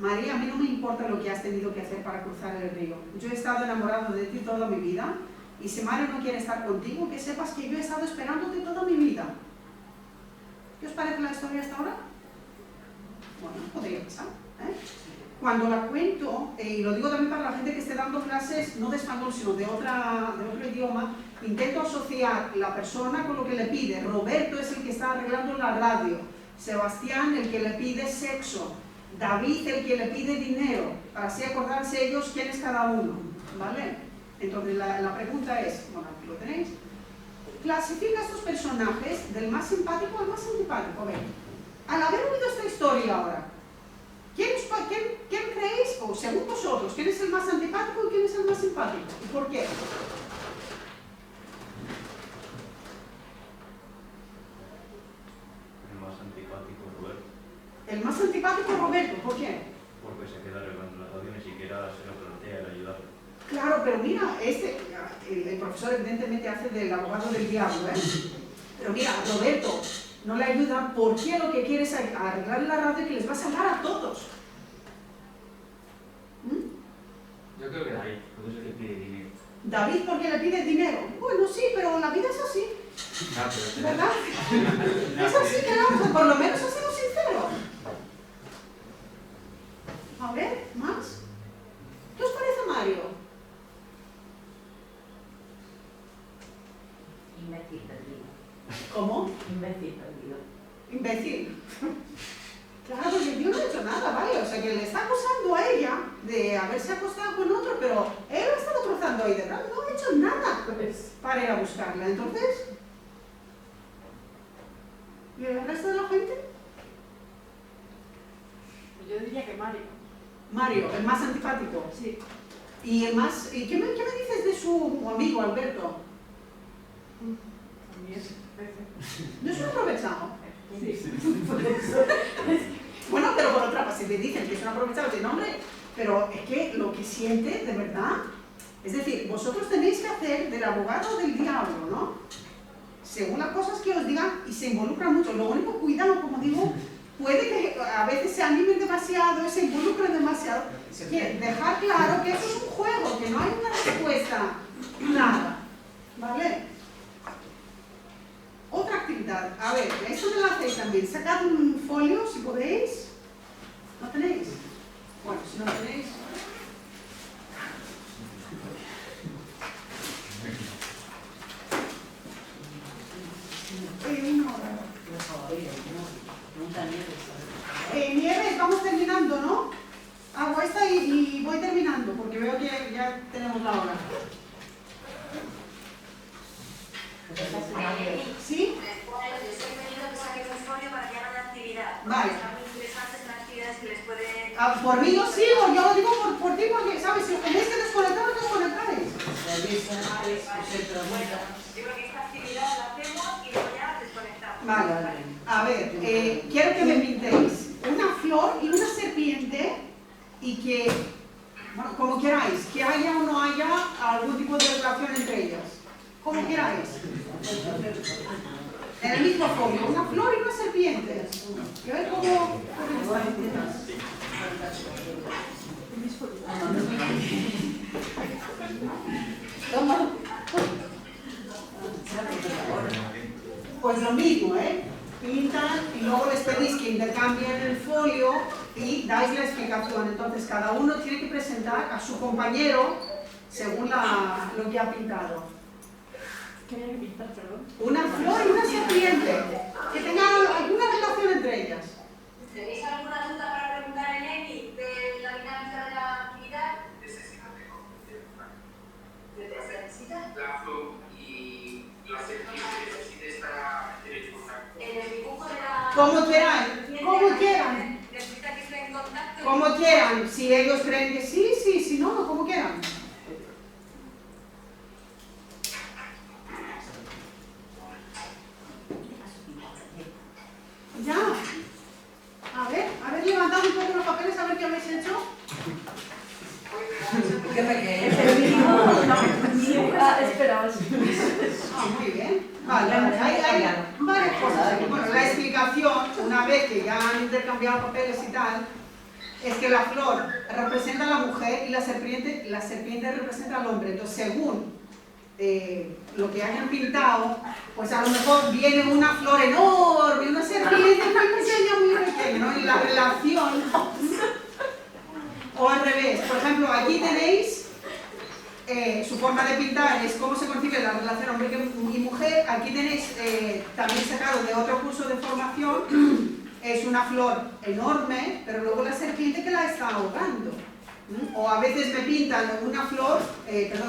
María, a mí no me importa lo que has tenido que hacer para cruzar el río. Yo he estado enamorado de ti toda mi vida, y si Mario no quiere estar contigo, que sepas que yo he estado esperándote toda mi vida. ¿Qué os parece la historia hasta ahora? Bueno, podría pasar, ¿eh? Cuando la cuento, y lo digo también para la gente que esté dando clases, no de español, sino de otro idioma, intento asociar la persona con lo que le pide. Roberto es el que está arreglando la radio, Sebastián el que le pide sexo, David el que le pide dinero, para así acordarse ellos quién es cada uno, ¿vale? Entonces la pregunta es, bueno, aquí lo tenéis, clasifica a estos personajes del más simpático al más antipático. A ver, al haber oído esta historia ahora, ¿quién creéis, o según vosotros, quién es el más antipático y quién es el más simpático? ¿Y por qué? El más antipático, Roberto. El más antipático Roberto, ¿por qué? Porque se queda arreglando la radio, ni siquiera se lo plantea el ayudar. Claro, pero mira, el profesor evidentemente hace del abogado del diablo, ¿eh? Pero mira, Roberto no le ayuda porque lo que quiere es arreglar la radio que les va a salvar a todos. Yo creo que David, por eso le pide dinero. David, ¿por qué le pide dinero? Bueno, sí, pero la vida es así, ¿verdad? Es así, claro, por lo menos ha sido sincero. A ver, ¿más? ¿Qué os parece, Mario? Imbécil perdido. ¿Cómo? Imbécil perdido. Imbécil. Claro, porque yo no he hecho nada, ¿vale? O sea, que le está acusando a ella de haberse acostado con otro, pero él ha estado cruzando ahí detrás, no ha hecho nada para ir a buscarla. Entonces, ¿y el resto de la gente? Yo diría que Mario. Mario, el más antipático. Sí. ¿Y el más? ¿Y qué me dices de su amigo Alberto? También. ¿No es un aprovechado? Sí. Bueno, pero por otra parte, si te dicen que es un aprovechado, te nombre, pero es que lo que siente, de verdad, es decir, vosotros tenéis que hacer del abogado del diablo, ¿no? Según las cosas que os digan, y se involucra mucho. Lo único, cuidado, como digo, puede que a veces se animen demasiado y se involucren demasiado. Que dejar claro que eso es un juego, que no hay una respuesta clara, ¿vale? Otra actividad. pintar. A ver, esto me lo hacéis también. Sacad un folio, si podéis. ¿No tenéis? Bueno, si no tenéis... Nieves, vamos terminando, ¿no? Hago esta y voy terminando, porque veo que ya tenemos la hora. ¿Sí? Les he pedido que saquen un folio para que hagan la actividad. Vale. Están muy interesantes, son actividades que les pueden... Por mí yo sigo, yo lo digo por ti, porque, ¿sabes? Si os tenéis que desconectar, os desconectáis. Bueno, yo creo que esta actividad la hacemos y luego ya desconectamos. Vale. A ver, quiero que me pintéis una flor y una serpiente y que, bueno, como queráis, que haya o no haya algún tipo de relación entre ellas. Como queráis. En el mismo folio, una flor y una serpiente. Y a ver cómo... Toma. Pues lo mismo, ¿eh? Pintan y luego les pedís que intercambien el folio y dais la explicación. Entonces cada uno tiene que presentar a su compañero según lo que ha pintado. ¿Qué hay que pintar, perdón? Una flor y una serpiente que tengan alguna relación entre ellas. ¿Tenéis alguna duda para preguntar a Eleni de la dinámica de la actividad? ¿Necesita? La flor y la serpiente necesita estar en contacto. En el dibujo de la... Como quieran. Necesita que esté en contacto. Como quieran. Si ellos creen que sí, sí, si no, como quieran. Ya. A ver, levantad un poco los papeles a ver qué habéis hecho. ¿Qué pequeño? Esperabas. Muy bien. Vale, hay varias cosas aquí. Bueno, la explicación, una vez que ya han intercambiado papeles y tal, es que la flor representa a la mujer y la serpiente representa al hombre. Entonces, según lo que hayan pintado, pues a lo mejor viene una flor enorme, una serpiente muy pequeña, ¿no? Y la relación, o al revés. Por ejemplo, aquí tenéis su forma de pintar, es cómo se concibe la relación hombre y mujer. Aquí tenéis, también sacado de otro curso de formación, es una flor enorme, pero luego la serpiente que la está ahogando. O a veces me pintan una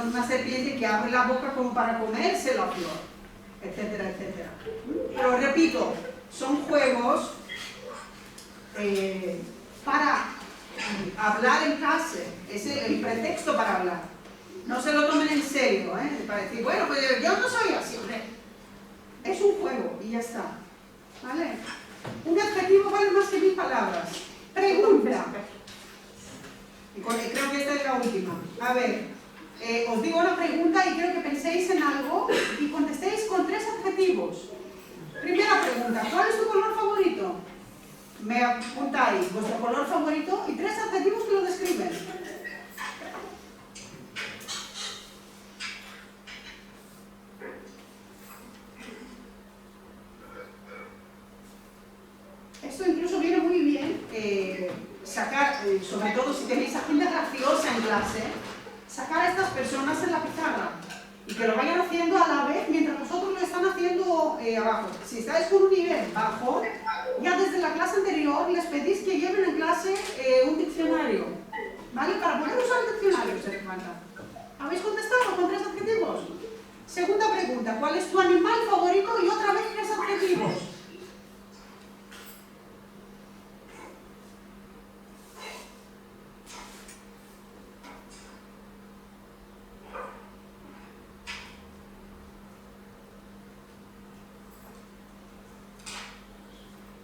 una serpiente que abre la boca como para comerse la flor, etcétera, etcétera. Pero repito, son juegos para hablar en clase, es el pretexto para hablar. No se lo tomen en serio, para decir, bueno, pues yo no soy así, hombre. Es un juego y ya está. ¿Vale? Un adjetivo vale más que 1000 palabras. Pregunta. Y creo que esta es la última. A ver, os digo una pregunta y quiero que penséis en algo y contestéis con 3 adjetivos. Primera pregunta, ¿cuál es tu color favorito? Me apuntáis vuestro color favorito y 3 adjetivos que lo describen. Esto incluso viene muy bien sacar, sobre todo si tenéis a gente graciosa en clase, sacar a estas personas en la pizarra y que lo vayan haciendo a la vez mientras vosotros lo están haciendo abajo. Si estáis con un nivel bajo, ya desde la clase anterior les pedís que lleven en clase un diccionario, ¿vale? Para poder usar el diccionario, si hace falta. ¿Habéis contestado con 3 adjetivos? Segunda pregunta, ¿cuál es tu animal favorito? Y otra vez 3 adjetivos.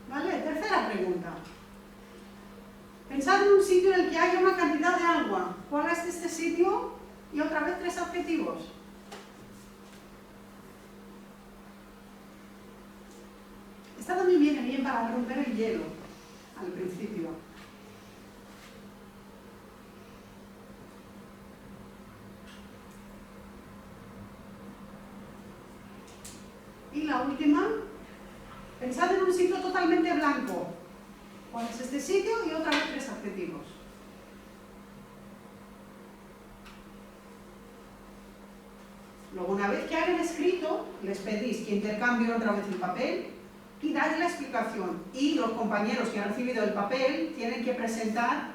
¿Vale? Tercera pregunta. Pensad en un sitio en el que haya una cantidad de agua. ¿Cuál es este sitio? Y otra vez 3 adjetivos. Esta también viene bien para romper el hielo al principio. Y la última, totalmente blanco. Pones este sitio y otra vez 3 adjetivos. Luego, una vez que hayan escrito, les pedís que intercambien otra vez el papel y dais la explicación. Y los compañeros que han recibido el papel tienen que presentar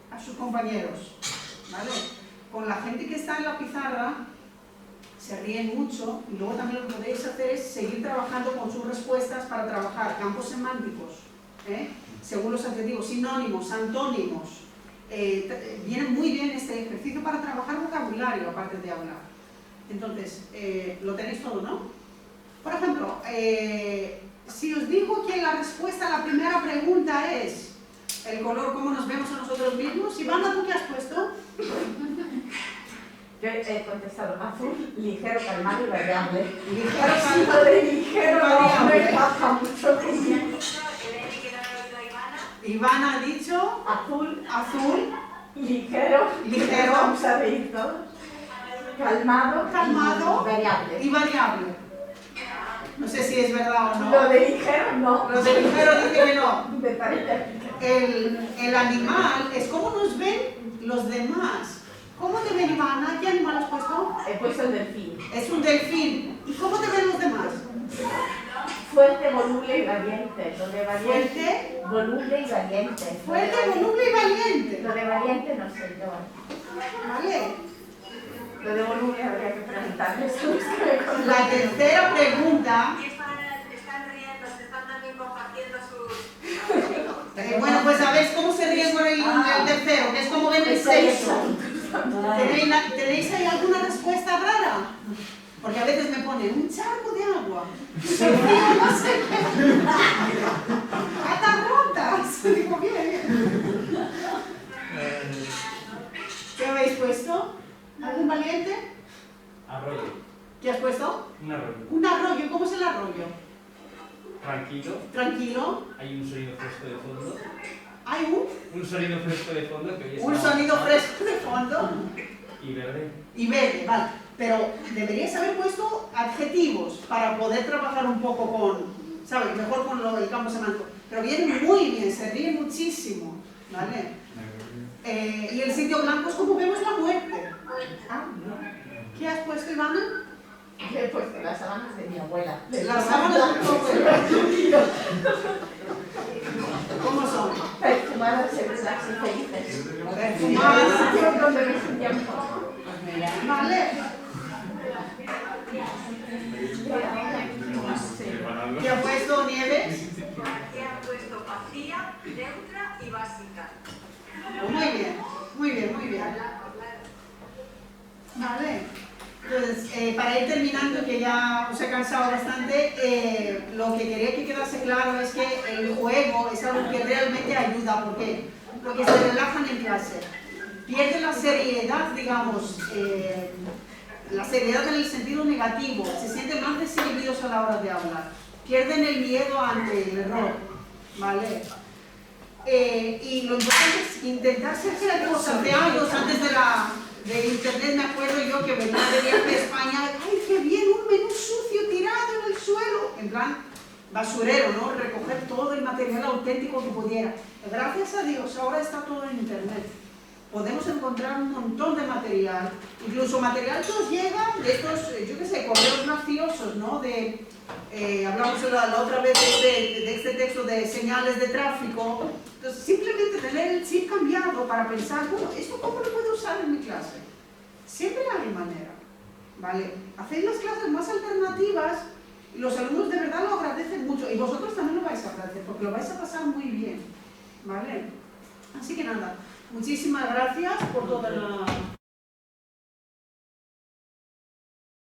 a sus compañeros, ¿vale? Con la gente que está en la pizarra se ríen mucho y luego también lo que podéis hacer es seguir trabajando con sus respuestas para trabajar campos semánticos, según los adjetivos, sinónimos, antónimos. Viene muy bien este ejercicio para trabajar vocabulario, aparte de hablar. Entonces, lo tenéis todo, ¿no? Por ejemplo, si os digo que la respuesta a la primera pregunta es el color, cómo nos vemos a nosotros mismos, Ivana, ¿tú qué has puesto? Yo he contestado azul, ligero, calmado y variable. Ligero, Lo de ligero no me baja mucho. Ivana ha dicho Azul, ligero, vamos a reír todos. Calmado y variable. No sé si es verdad o no. Lo de ligero no. Los de ligero dicen que no. Me parece. El animal es cómo nos ven los demás. ¿Cómo te ven, Ivana? ¿Qué animal has puesto? He puesto el delfín. Es un delfín. ¿Y cómo te ven los demás? Fuerte, voluble y valiente. Lo de valiente. Fuerte, Voluble y valiente. voluble y valiente. Lo de valiente no sé yo. ¿Vale? Lo de voluble habría que preguntarles. La tercera pregunta. Y están riendo, se están también compartiendo sus... Bueno, pues a ver cómo se ríen con el tercero, que es como ven el sexo. ¿Tenéis ahí alguna respuesta rara? Porque a veces me ponen un charco de agua. No sé qué. Patas rotas. Digo, bien. ¿Qué habéis puesto? ¿Algún valiente? Arroyo. ¿Qué has puesto? Un arroyo. Un arroyo. ¿Cómo es el arroyo? Tranquilo. Tranquilo. Hay un sonido fresco de fondo. Hay Un sonido fresco de fondo que oyes. un sonido fresco de fondo. Y verde. Y verde, vale. Pero deberías haber puesto adjetivos para poder trabajar un poco con, ¿sabes? Mejor con el campo semántico. Pero viene muy bien, se ríe muchísimo, ¿vale? Y el sitio blanco es como vemos la muerte. ¿Qué has puesto, Ivana? Yo he puesto las sábanas de mi abuela. Las sábanas de tu abuela. ¿Cómo son? Perfumadas, secas y felices. Perfumadas. Yo donde me sentía mejor. Vale. ¿Qué ha puesto Nieves? Aquí han puesto vacía, neutra y básica. Muy bien, muy bien, muy bien. Vale. Entonces, para ir terminando, que ya os he cansado bastante, lo que quería que quedase claro es que el juego es algo que realmente ayuda. ¿Por qué? Porque se relajan en clase. Pierden la seriedad, digamos, la seriedad en el sentido negativo. Se sienten más desinhibidos a la hora de hablar. Pierden el miedo ante el error. ¿Vale? Y lo importante es intentar ser creativos. Hace años, antes de internet, me acuerdo yo que venía de viaje a España. ¡Ay, qué bien! Un menú sucio tirado en el suelo. En plan, basurero, ¿no? Recoger todo el material auténtico que pudiera. Gracias a Dios, ahora está todo en internet. Podemos encontrar un montón de material, incluso material que os llega de estos, yo qué sé, correos graciosos, ¿no? Hablamos la otra vez de este texto de señales de tráfico. Entonces, simplemente tener el chip cambiado para pensar, bueno, ¿esto cómo lo puedo usar en mi clase? Siempre hay manera, ¿vale? Hacéis las clases más alternativas y los alumnos de verdad lo agradecen mucho. Y vosotros también lo vais a agradecer, porque lo vais a pasar muy bien, ¿vale? Así que nada. Muchísimas gracias por toda la...